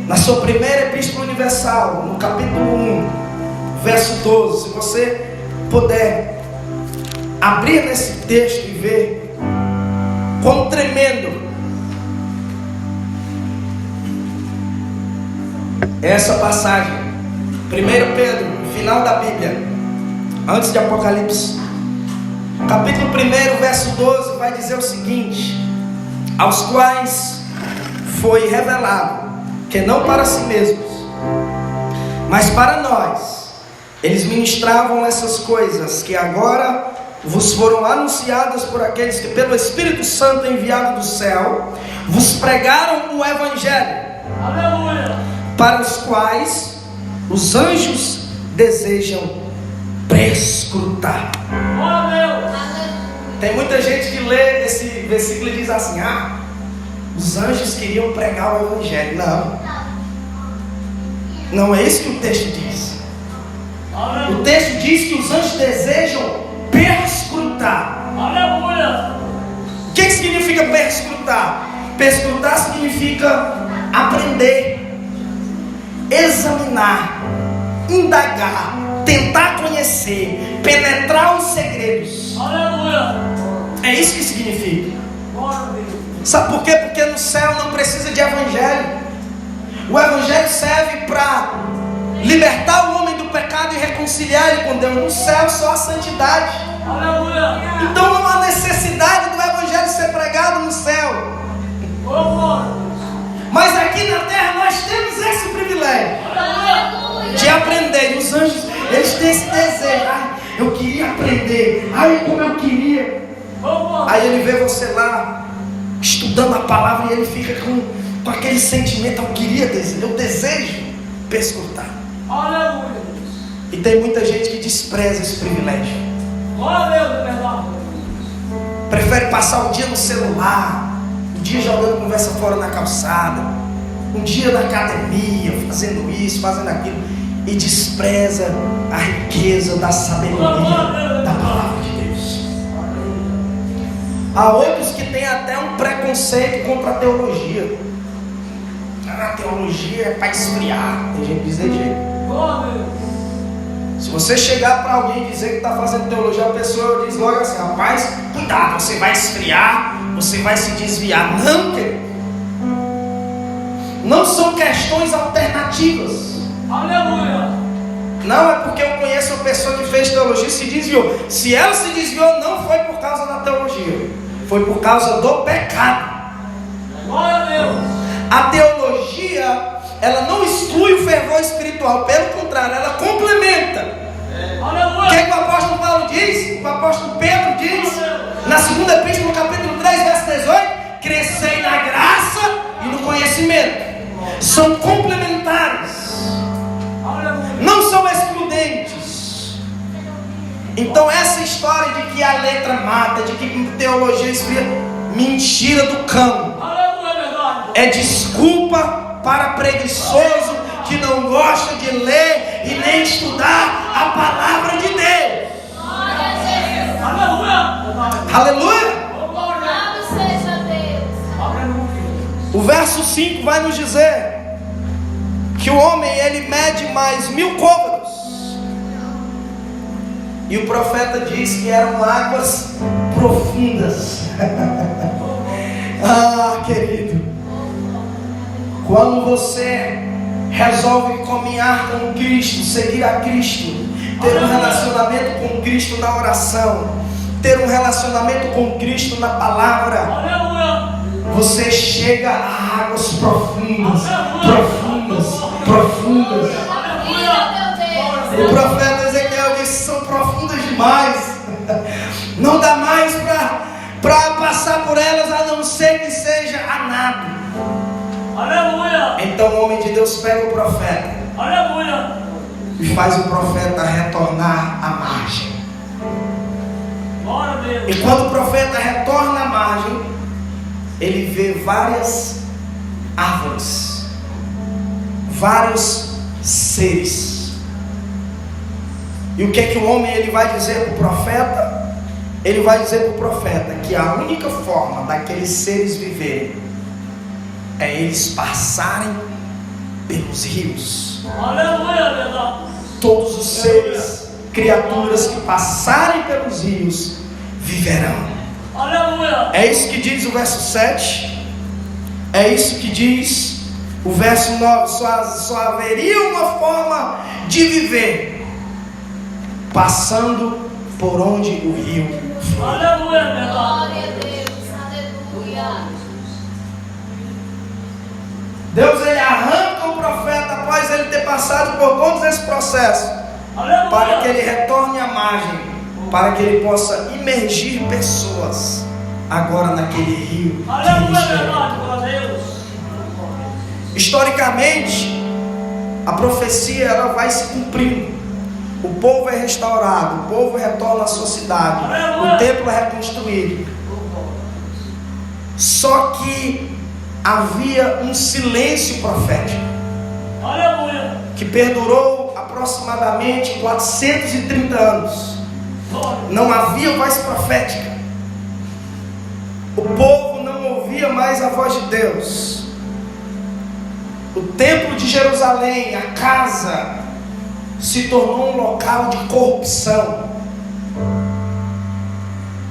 [SPEAKER 1] na sua primeira epístola universal, no capítulo 1, verso 12, se você puder abrir nesse texto e ver quão tremendo é essa passagem. 1 Pedro, final da Bíblia, antes de Apocalipse, capítulo 1, verso 12, vai dizer o seguinte: aos quais foi revelado que não para si mesmos, mas para nós, eles ministravam essas coisas que agora vos foram anunciadas por aqueles que pelo Espírito Santo enviado do céu vos pregaram o Evangelho,
[SPEAKER 2] Aleluia.
[SPEAKER 1] para os quais os anjos desejam perscrutar.
[SPEAKER 2] Glória a Deus.
[SPEAKER 1] Tem muita gente que lê esse versículo e diz assim: ah, os anjos queriam pregar o Evangelho. Não é isso que o texto diz. O texto diz que os anjos desejam perscrutar.
[SPEAKER 2] Aleluia.
[SPEAKER 1] O que significa perscrutar? Perscrutar significa aprender, examinar, indagar, tentar conhecer, penetrar os segredos.
[SPEAKER 2] Aleluia.
[SPEAKER 1] É isso que significa.
[SPEAKER 2] Glória a Deus.
[SPEAKER 1] Sabe por quê? Porque no céu não precisa de evangelho. O evangelho serve para libertar o homem do pecado e reconciliar ele com Deus. No céu só a santidade.
[SPEAKER 2] Aleluia.
[SPEAKER 1] Então não há necessidade do evangelho ser pregado no céu.
[SPEAKER 2] Oh, glória.
[SPEAKER 1] Mas aqui na terra nós temos esse privilégio
[SPEAKER 2] Aleluia.
[SPEAKER 1] de aprender. E os anjos, eles têm esse desejo. Ai, eu queria aprender. Ai, como eu queria.
[SPEAKER 2] Oh, glória.
[SPEAKER 1] Aí ele vê você lá estudando a palavra e ele fica com aquele sentimento: eu desejo perscrutar.
[SPEAKER 2] Aleluia.
[SPEAKER 1] E tem muita gente que despreza esse privilégio.
[SPEAKER 2] Glória a Deus, é verdade.
[SPEAKER 1] Prefere passar o dia no celular, um dia jogando conversa fora na calçada, um dia na academia, fazendo isso, fazendo aquilo, e despreza a riqueza da sabedoria da palavra de Deus. Há outros que têm até um preconceito contra a teologia. A teologia é para esfriar. Tem gente que diz desse jeito.
[SPEAKER 2] Glória a Deus.
[SPEAKER 1] Se você chegar para alguém e dizer que está fazendo teologia, a pessoa diz logo assim: rapaz, cuidado, você vai esfriar, você vai se desviar. Não, querido. Não são questões alternativas.
[SPEAKER 2] Aleluia.
[SPEAKER 1] Não é porque eu conheço uma pessoa que fez teologia e se desviou. Se ela se desviou, não foi por causa da teologia, foi por causa do pecado.
[SPEAKER 2] Glória a Deus.
[SPEAKER 1] A teologia, ela não exclui o fervor espiritual, pelo contrário, ela complementa. O
[SPEAKER 2] Aleluia.
[SPEAKER 1] que o apóstolo Paulo diz? O apóstolo Pedro diz na segunda epístola, no capítulo 3, verso 18: crescei na graça e no conhecimento. São complementares,
[SPEAKER 2] Aleluia.
[SPEAKER 1] não são excludentes. Então essa história de que a letra mata, de que teologia esfria, mentira do cão.
[SPEAKER 2] Aleluia, é verdade.
[SPEAKER 1] É desculpa para preguiçoso que não gosta de ler e nem estudar a palavra de Deus.
[SPEAKER 2] Aleluia.
[SPEAKER 1] Aleluia!
[SPEAKER 2] Oh, glória.
[SPEAKER 4] Louvado seja Deus.
[SPEAKER 2] Aleluia.
[SPEAKER 1] O verso 5 vai nos dizer que o homem, ele mede mais 1000 côvados. E o profeta diz que eram águas profundas. Ah, querido, quando você resolve caminhar com Cristo, seguir a Cristo, ter um relacionamento com Cristo na oração, ter um relacionamento com Cristo na palavra,
[SPEAKER 2] Aleluia.
[SPEAKER 1] você chega a águas profundas, profundas, profundas. O profeta Ezequiel disse: são profundas demais, não dá mais para passar por elas, a não ser que seja a nado.
[SPEAKER 2] Aleluia.
[SPEAKER 1] Então o homem de Deus pega o profeta
[SPEAKER 2] Aleluia.
[SPEAKER 1] e faz o profeta retornar à margem.
[SPEAKER 2] Glória a Deus.
[SPEAKER 1] E quando o profeta retorna à margem, ele vê várias árvores, vários seres. E o que é que o homem ele vai dizer para o profeta? Ele vai dizer para o profeta que a única forma daqueles seres viverem é eles passarem pelos rios.
[SPEAKER 2] Aleluia, verdade.
[SPEAKER 1] Todos os seres, criaturas que passarem pelos rios, viverão.
[SPEAKER 2] Aleluia.
[SPEAKER 1] É isso que diz o verso 7. É isso que diz o verso 9. Só haveria uma forma de viver passando por onde o rio flui.
[SPEAKER 2] Aleluia, verdade.
[SPEAKER 4] Glória a Deus. Aleluia.
[SPEAKER 1] Deus ele arranca o profeta após ele ter passado por todos esses processos,
[SPEAKER 2] Aleluia.
[SPEAKER 1] para que ele retorne à margem, para que ele possa imergir pessoas agora naquele rio que ele
[SPEAKER 2] Aleluia,
[SPEAKER 1] está.
[SPEAKER 2] verdade. Glória a Deus.
[SPEAKER 1] Historicamente, a profecia ela vai se cumprindo. O povo é restaurado, o povo retorna à sua cidade, o templo é reconstruído. Só que havia um silêncio profético
[SPEAKER 2] Aleluia.
[SPEAKER 1] que perdurou aproximadamente 430 anos. Não havia voz profética. O povo não ouvia mais a voz de Deus. O templo de Jerusalém, a casa, se tornou um local de corrupção.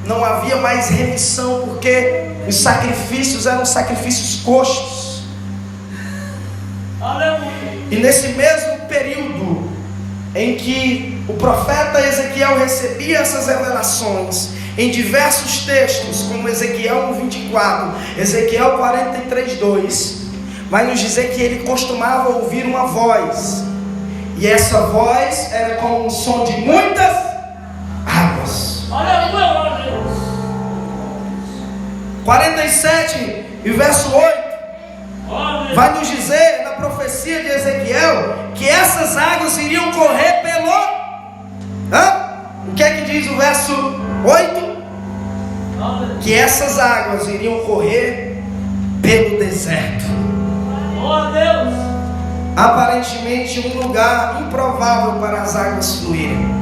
[SPEAKER 1] Não havia mais remissão, porque os sacrifícios eram sacrifícios coxos.
[SPEAKER 2] Aleluia.
[SPEAKER 1] E nesse mesmo período em que o profeta Ezequiel recebia essas revelações, em diversos textos, como Ezequiel 1:24, Ezequiel 43:2, vai nos dizer que ele costumava ouvir uma voz, e essa voz era como um som de muitas águas.
[SPEAKER 2] Aleluia, glória a Deus.
[SPEAKER 1] 47 e verso 8
[SPEAKER 2] Glória a Deus.
[SPEAKER 1] vai nos dizer na profecia de Ezequiel que essas águas iriam correr pelo... O que é que diz o verso 8? Que essas águas iriam correr pelo deserto.
[SPEAKER 2] Glória a Deus.
[SPEAKER 1] Aparentemente um lugar improvável para as águas fluírem.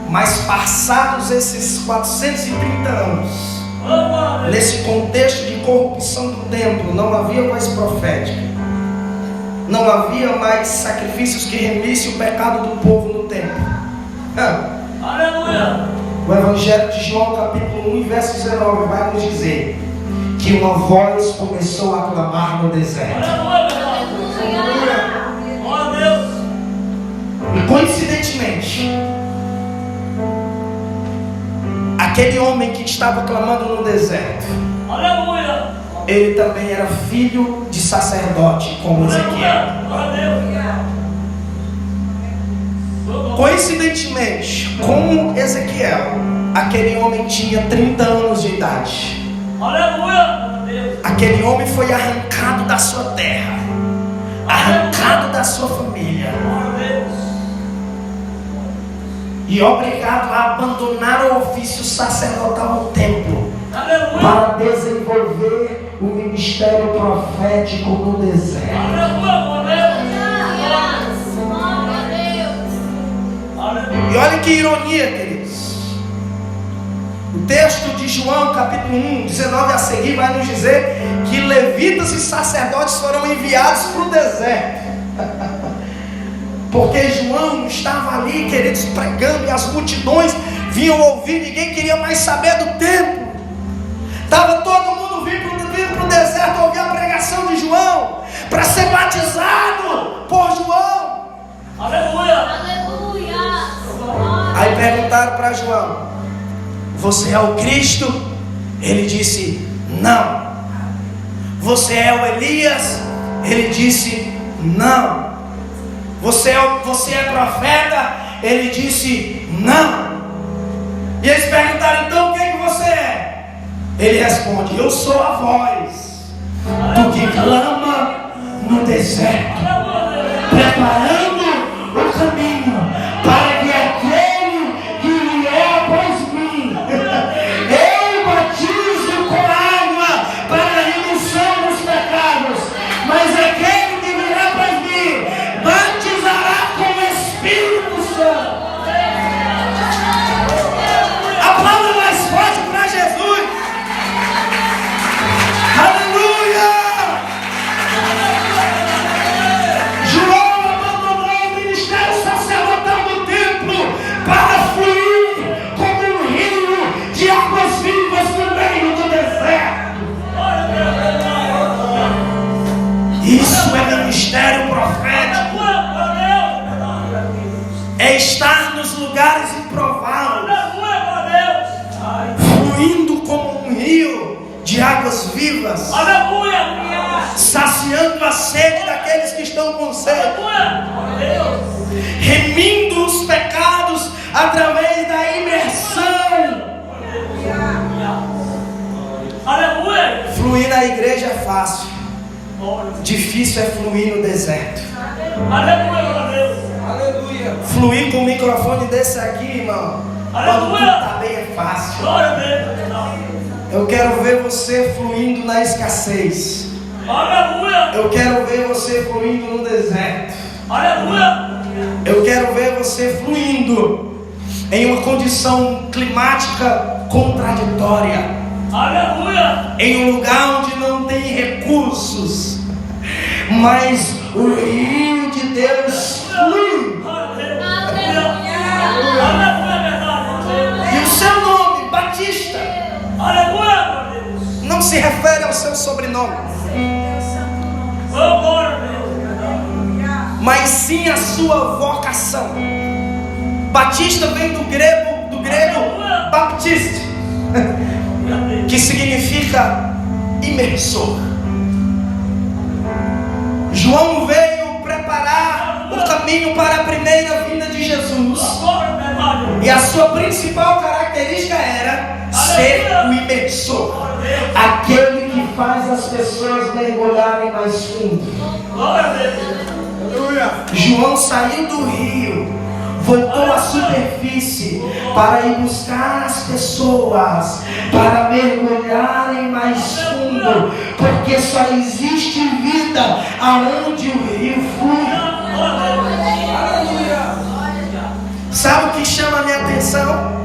[SPEAKER 1] Mas passados esses 430 anos,
[SPEAKER 2] Glória a Deus.
[SPEAKER 1] nesse contexto de corrupção do templo, não havia mais profética, não havia mais sacrifícios que remissem o pecado do povo no templo.
[SPEAKER 2] Aleluia.
[SPEAKER 1] O Evangelho de João capítulo 1 verso 19 vai nos dizer que uma voz começou a clamar no deserto.
[SPEAKER 2] Aleluia. Glória a Deus.
[SPEAKER 1] E coincidentemente, aquele homem que estava clamando no deserto,
[SPEAKER 2] Aleluia.
[SPEAKER 1] ele também era filho de sacerdote, como Ezequiel.
[SPEAKER 2] Glória a Deus.
[SPEAKER 1] Coincidentemente, como Ezequiel, aquele homem tinha 30 anos de idade.
[SPEAKER 2] Aleluia. Deus.
[SPEAKER 1] Aquele homem foi arrancado da sua terra, arrancado da sua família,
[SPEAKER 2] Glória a Deus.
[SPEAKER 1] e obrigado a abandonar o ofício sacerdotal no templo,
[SPEAKER 2] Aleluia.
[SPEAKER 1] para desenvolver o ministério profético no deserto.
[SPEAKER 2] Aleluia. Glória a Deus. Aleluia.
[SPEAKER 1] E olha que ironia, queridos. O texto de João, capítulo 1, 19 a seguir, vai nos dizer que levitas e sacerdotes foram enviados para o deserto. Porque João estava ali, queridos, pregando, e as multidões vinham ouvir, ninguém queria mais saber do templo. Estava todo mundo vindo para o deserto ouvir a pregação de João, para ser batizado por João.
[SPEAKER 2] Aleluia.
[SPEAKER 4] Aleluia.
[SPEAKER 1] Aí perguntaram para João: você é o Cristo? Ele disse: não. Você é o Elias? Ele disse: não. Você é profeta? Ele disse: não. E eles perguntaram: então quem que você é? Ele responde: eu sou a voz do que clama no deserto, preparando o caminho para que aquele que vier após mim, eu batizo com água para a remissão dos pecados, mas aquele que virá após mim batizará com o Espírito Santo. Aplauda mais forte para Jesus. Aleluia! João abandonou o ministério sacerdotal do templo para fluir como um rio de águas vivas no meio do deserto. Isso é ministério profético. É estar nos lugares improváveis, fluindo como um rio de águas vivas, saciando a sede daqueles que estão com sede, remindo os pecados através da imersão. Fluir na igreja é fácil, difícil é fluir no deserto. Fluir com um microfone desse aqui, irmão, quando tudo está bem, é fácil. Eu quero ver você fluindo na escassez. Eu quero ver você fluindo no deserto. Eu quero ver você fluindo em uma condição climática contraditória, em um lugar onde não tem recursos, mas o rio de Deus flui. E o seu nome, Batista, não se refere ao seu sobrenome, mas sim à sua vocação. Batista vem do grego baptiste, que significa imersor. João veio preparar o caminho para a primeira vinda de Jesus, e a sua principal característica era ser o imersor, aquele que faz as pessoas mergulharem mais fundo. João saiu do rio, voltou à superfície para ir buscar as pessoas, para mergulharem mais fundo, porque só existe vida aonde o rio flui. Sabe o que chama a minha atenção?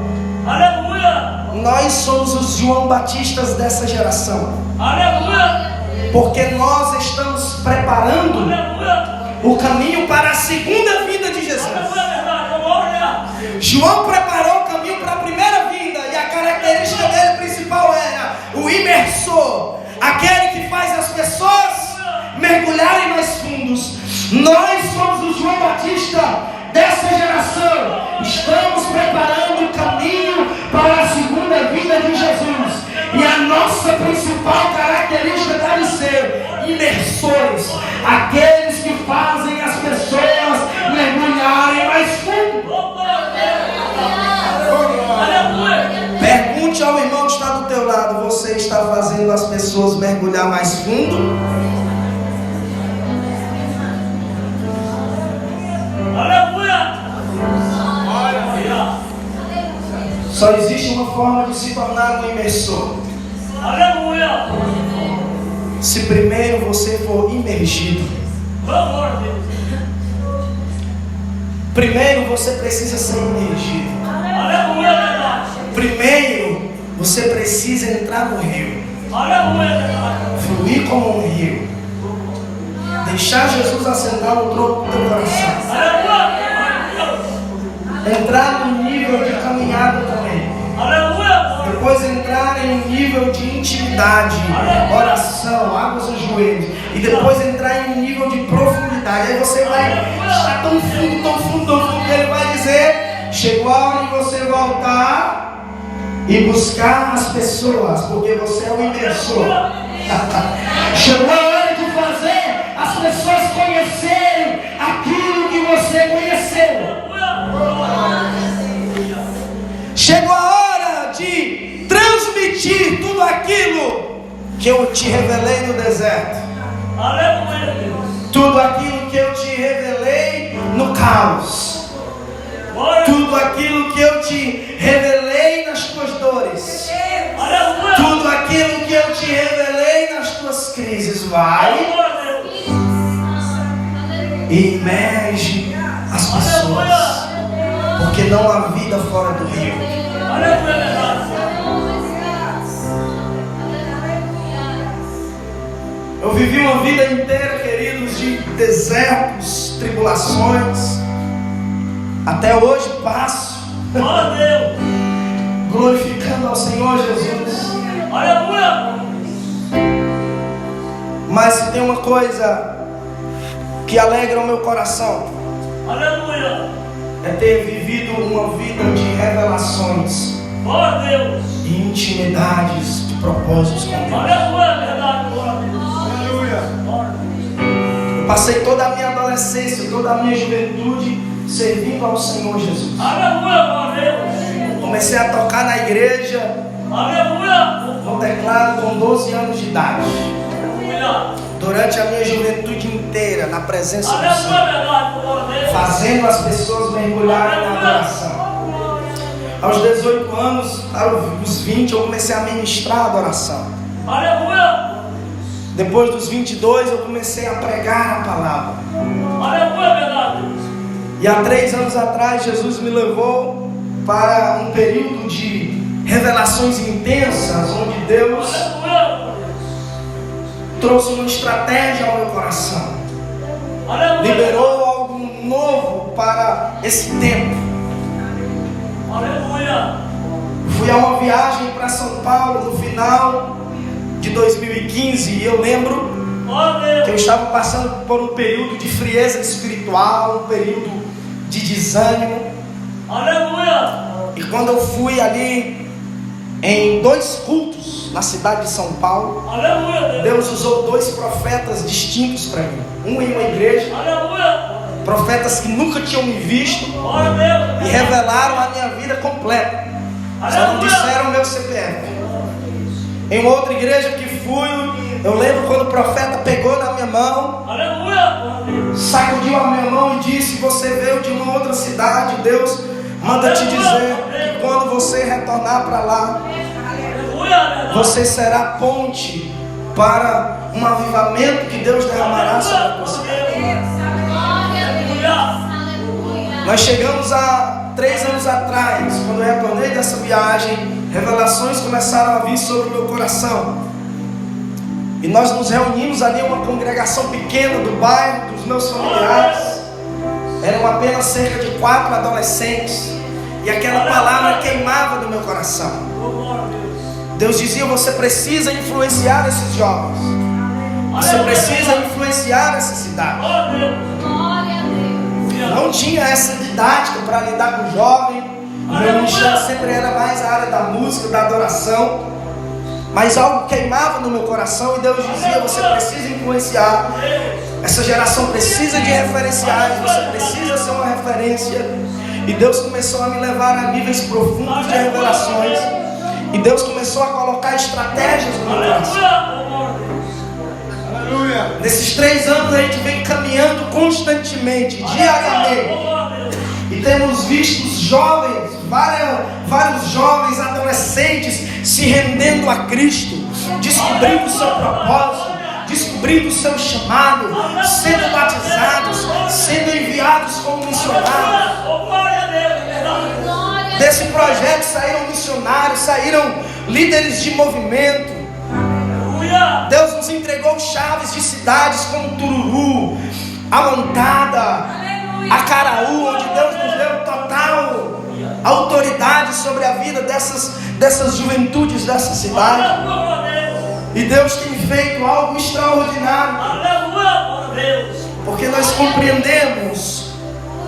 [SPEAKER 1] Nós somos os João Batistas dessa geração, porque nós estamos preparando o caminho para a segunda vinda de Jesus. João preparou o caminho para a primeira vinda, e a característica dele principal era o imersor, aquele que faz as pessoas mergulharem mais fundos. Nós somos o João Batista dessa geração, estamos preparando o caminho para a segunda vinda de Jesus, e a nossa principal característica deve ser imersores, aqueles que fazem as pessoas mergulharem mais fundo. Pergunte ao irmão que está do teu lado: você está fazendo as pessoas mergulhar mais fundo? Só existe uma forma de se tornar um imersor: se primeiro você for imergido. Primeiro você precisa ser imergido. Primeiro você precisa entrar no rio, fluir como um rio, deixar Jesus assentar no trono do teu coração, entrar no nível de caminhada também. depois entrar em um nível de intimidade, oração, águas nos joelhos, e depois entrar em um nível de profundidade. Aí você vai estar tão fundo, tão fundo, tão fundo, que ele vai dizer: chegou a hora de você voltar e buscar as pessoas, porque você é o imersor. Chegou a hora de fazer as pessoas conhecerem aquilo que você conheceu. Chegou a hora de transmitir tudo aquilo que eu te revelei no deserto.
[SPEAKER 2] Aleluia, Deus.
[SPEAKER 1] Tudo aquilo que eu te revelei no caos.
[SPEAKER 2] Glória.
[SPEAKER 1] Tudo aquilo que eu te revelei nas tuas dores.
[SPEAKER 2] Aleluia.
[SPEAKER 1] Tudo aquilo que eu te revelei nas tuas crises. Vai
[SPEAKER 2] Glória, Deus.
[SPEAKER 1] e imerge as pessoas, porque não há vida fora do rio.
[SPEAKER 2] Aleluia, verdade.
[SPEAKER 1] Eu vivi uma vida inteira, queridos, de desertos, tribulações. Até hoje passo
[SPEAKER 2] Glória a Deus.
[SPEAKER 1] glorificando ao Senhor Jesus.
[SPEAKER 2] Aleluia.
[SPEAKER 1] Mas se tem uma coisa que alegra o meu coração,
[SPEAKER 2] Aleluia.
[SPEAKER 1] é ter vivido uma vida de revelações
[SPEAKER 2] Glória a Deus.
[SPEAKER 1] e intimidades de propósitos com Deus.
[SPEAKER 2] Aleluia, verdade. Glória a Deus.
[SPEAKER 3] Aleluia.
[SPEAKER 2] Glória a Deus.
[SPEAKER 1] Eu passei toda a minha adolescência, toda a minha juventude servindo ao Senhor Jesus.
[SPEAKER 2] Aleluia, glória a Deus.
[SPEAKER 1] Comecei a tocar na igreja
[SPEAKER 2] Aleluia.
[SPEAKER 1] no teclado com 12 anos de idade.
[SPEAKER 2] Aleluia.
[SPEAKER 1] Durante a minha juventude inteira, na presença do
[SPEAKER 2] Aleluia,
[SPEAKER 1] Senhor,
[SPEAKER 2] verdade. Glória a Deus.
[SPEAKER 1] fazendo as pessoas mergulharem na adoração. Aos 18 anos, para os 20, eu comecei a ministrar a adoração.
[SPEAKER 2] Aleluia.
[SPEAKER 1] Depois dos 22, eu comecei a pregar a palavra.
[SPEAKER 2] Aleluia, verdade.
[SPEAKER 1] E há 3 anos atrás, Jesus me levou para um período de revelações intensas, onde Deus
[SPEAKER 2] Aleluia.
[SPEAKER 1] trouxe uma estratégia ao meu coração.
[SPEAKER 2] Aleluia.
[SPEAKER 1] Liberou algo novo para esse tempo.
[SPEAKER 2] Aleluia.
[SPEAKER 1] Fui a uma viagem para São Paulo no final de 2015 e eu lembro
[SPEAKER 2] Glória a
[SPEAKER 1] que eu
[SPEAKER 2] Deus.
[SPEAKER 1] estava passando por um período de frieza espiritual, um período de desânimo.
[SPEAKER 2] Aleluia.
[SPEAKER 1] E quando eu fui ali em 2 cultos na cidade de São Paulo,
[SPEAKER 2] Aleluia, Deus.
[SPEAKER 1] Deus usou 2 profetas distintos para mim. Um em uma igreja,
[SPEAKER 2] Aleluia.
[SPEAKER 1] profetas que nunca tinham me visto
[SPEAKER 2] Glória a Deus.
[SPEAKER 1] e revelaram a minha vida completa. Só não disseram o meu CPF. Em uma outra igreja que fui, eu lembro quando o profeta pegou na minha mão,
[SPEAKER 2] Aleluia. Glória a Deus.
[SPEAKER 1] sacudiu a minha mão e disse: você veio de uma outra cidade, Deus manda te dizer que quando você retornar para lá,
[SPEAKER 2] Aleluia, verdade.
[SPEAKER 1] você será ponte para um avivamento que Deus derramará sobre você. Nós chegamos há 3 anos atrás, quando eu retornei dessa viagem, revelações começaram a vir sobre o meu coração. E nós nos reunimos ali, uma congregação pequena do bairro, dos meus familiares. Eram apenas cerca de 4 adolescentes. E aquela palavra queimava no meu coração.
[SPEAKER 2] Glória a Deus.
[SPEAKER 1] Deus dizia: você precisa influenciar esses jovens. Você precisa influenciar essa cidade.
[SPEAKER 2] Glória a Deus.
[SPEAKER 1] Não tinha essa didática para lidar com o jovem. O meu ministério sempre era mais a área da música, da adoração. Mas algo queimava no meu coração e Deus dizia: você precisa influenciar. Essa geração precisa de referenciais, você precisa ser uma referência. E Deus começou a me levar a níveis profundos de revelações. E Deus começou a colocar estratégias no meu coração.
[SPEAKER 3] Aleluia.
[SPEAKER 1] Nesses 3 anos a gente vem caminhando constantemente, diariamente. E temos visto os jovens, vários jovens, adolescentes se rendendo a Cristo, descobrindo o seu propósito, descobrindo o seu chamado, sendo batizados, sendo enviados como missionários. Desse projeto saíram missionários, saíram líderes de movimento. Deus nos entregou chaves de cidades como Tururu, a Montada, a Caraú, onde Deus nos deu total autoridade sobre a vida dessas juventudes dessa cidade.
[SPEAKER 2] Aleluia, Deus.
[SPEAKER 1] E Deus tem feito algo extraordinário,
[SPEAKER 2] Aleluia, Deus.
[SPEAKER 1] porque nós compreendemos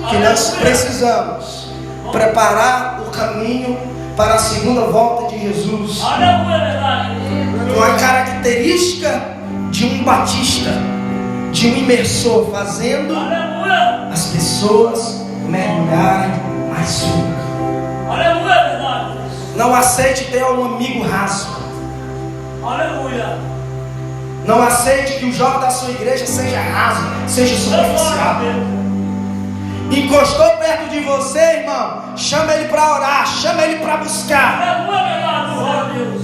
[SPEAKER 1] que nós precisamos preparar o caminho para a segunda volta de Jesus.
[SPEAKER 2] Aleluia, verdade.
[SPEAKER 1] Uma característica de um batista, de um imersor, fazendo
[SPEAKER 2] Aleluia.
[SPEAKER 1] as pessoas mergulharem mais fundo.
[SPEAKER 2] Aleluia, verdade.
[SPEAKER 1] Não aceite ter um amigo raso.
[SPEAKER 2] Aleluia.
[SPEAKER 1] Não aceite que o jovem da sua igreja seja raso, seja superficial. Encostou perto de você, irmão, chama ele para orar, chama ele para buscar.
[SPEAKER 2] Aleluia, verdade. Glória a Deus.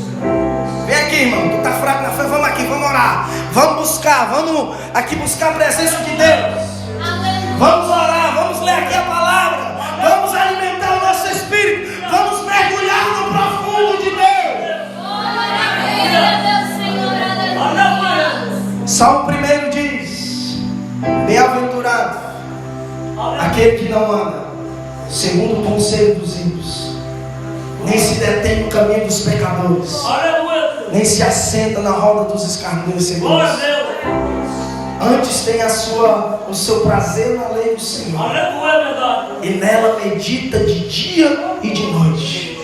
[SPEAKER 1] Vem aqui, irmão, tu tá fraco na fé, vamos aqui, vamos orar. Vamos buscar, vamos aqui buscar a presença de Deus. Vamos orar, vamos ler aqui a palavra. Vamos alimentar o nosso espírito. Vamos mergulhar no profundo de Deus. Salmo 1 diz: bem-aventurado aquele que não anda segundo o conselho dos ímpios, nem se detém no caminho dos pecadores,
[SPEAKER 2] Aleluia.
[SPEAKER 1] nem se assenta na roda dos
[SPEAKER 2] Glória a
[SPEAKER 1] escarnecedores.
[SPEAKER 2] Deus.
[SPEAKER 1] Antes tem o seu prazer na lei do Senhor,
[SPEAKER 2] Aleluia, verdade.
[SPEAKER 1] e nela medita de dia e de noite.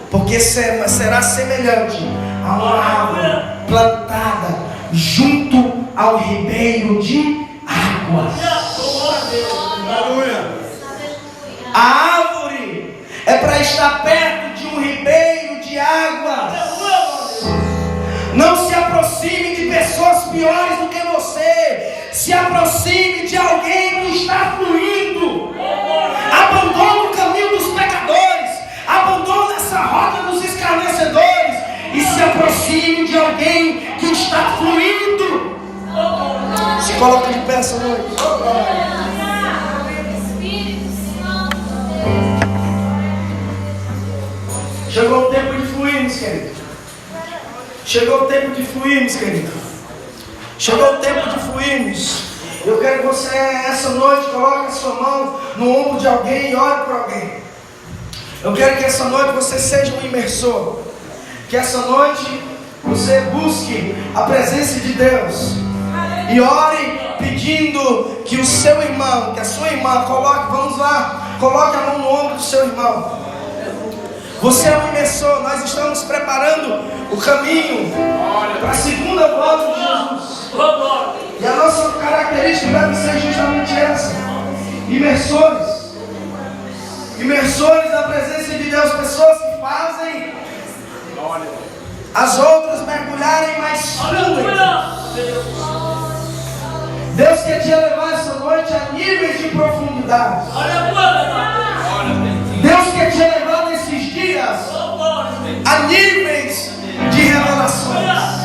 [SPEAKER 1] Porque será semelhante a uma árvore plantada junto ao ribeiro de águas.
[SPEAKER 2] Glória a Deus.
[SPEAKER 3] Aleluia.
[SPEAKER 1] A árvore é para estar perto de um ribeiro de águas. Não se aproxime de pessoas piores do que você. Se aproxime de alguém que está fluindo. Abandone o caminho dos pecadores. Abandone essa roda dos escarnecedores. E se aproxime de alguém que está fluindo. Se coloca de pé essa noite. Chegou o tempo de fluirmos, querido. Chegou o tempo de fluirmos, querido. Chegou o tempo de fluirmos. Eu quero que você, essa noite, coloque a sua mão no ombro de alguém e ore por alguém. Eu quero que essa noite você seja um imersor. Que essa noite você busque a presença de Deus. E ore pedindo que o seu irmão, que a sua irmã, vamos lá, coloque a mão no ombro do seu irmão. Você é um imersor, nós estamos preparando o caminho para a segunda volta de Jesus. E a nossa característica deve ser justamente essa: imersores. Imersores da presença de Deus, pessoas que fazem as outras mergulharem mais fundo. Deus quer te levar essa noite a níveis de profundidade. Deus quer te levar nesses dias a níveis de revelações.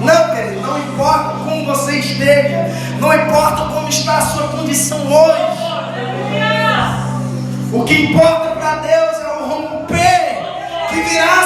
[SPEAKER 1] Não, querido, não importa como você esteja, não importa como está a sua condição hoje. O que importa para Deus é o romper que virá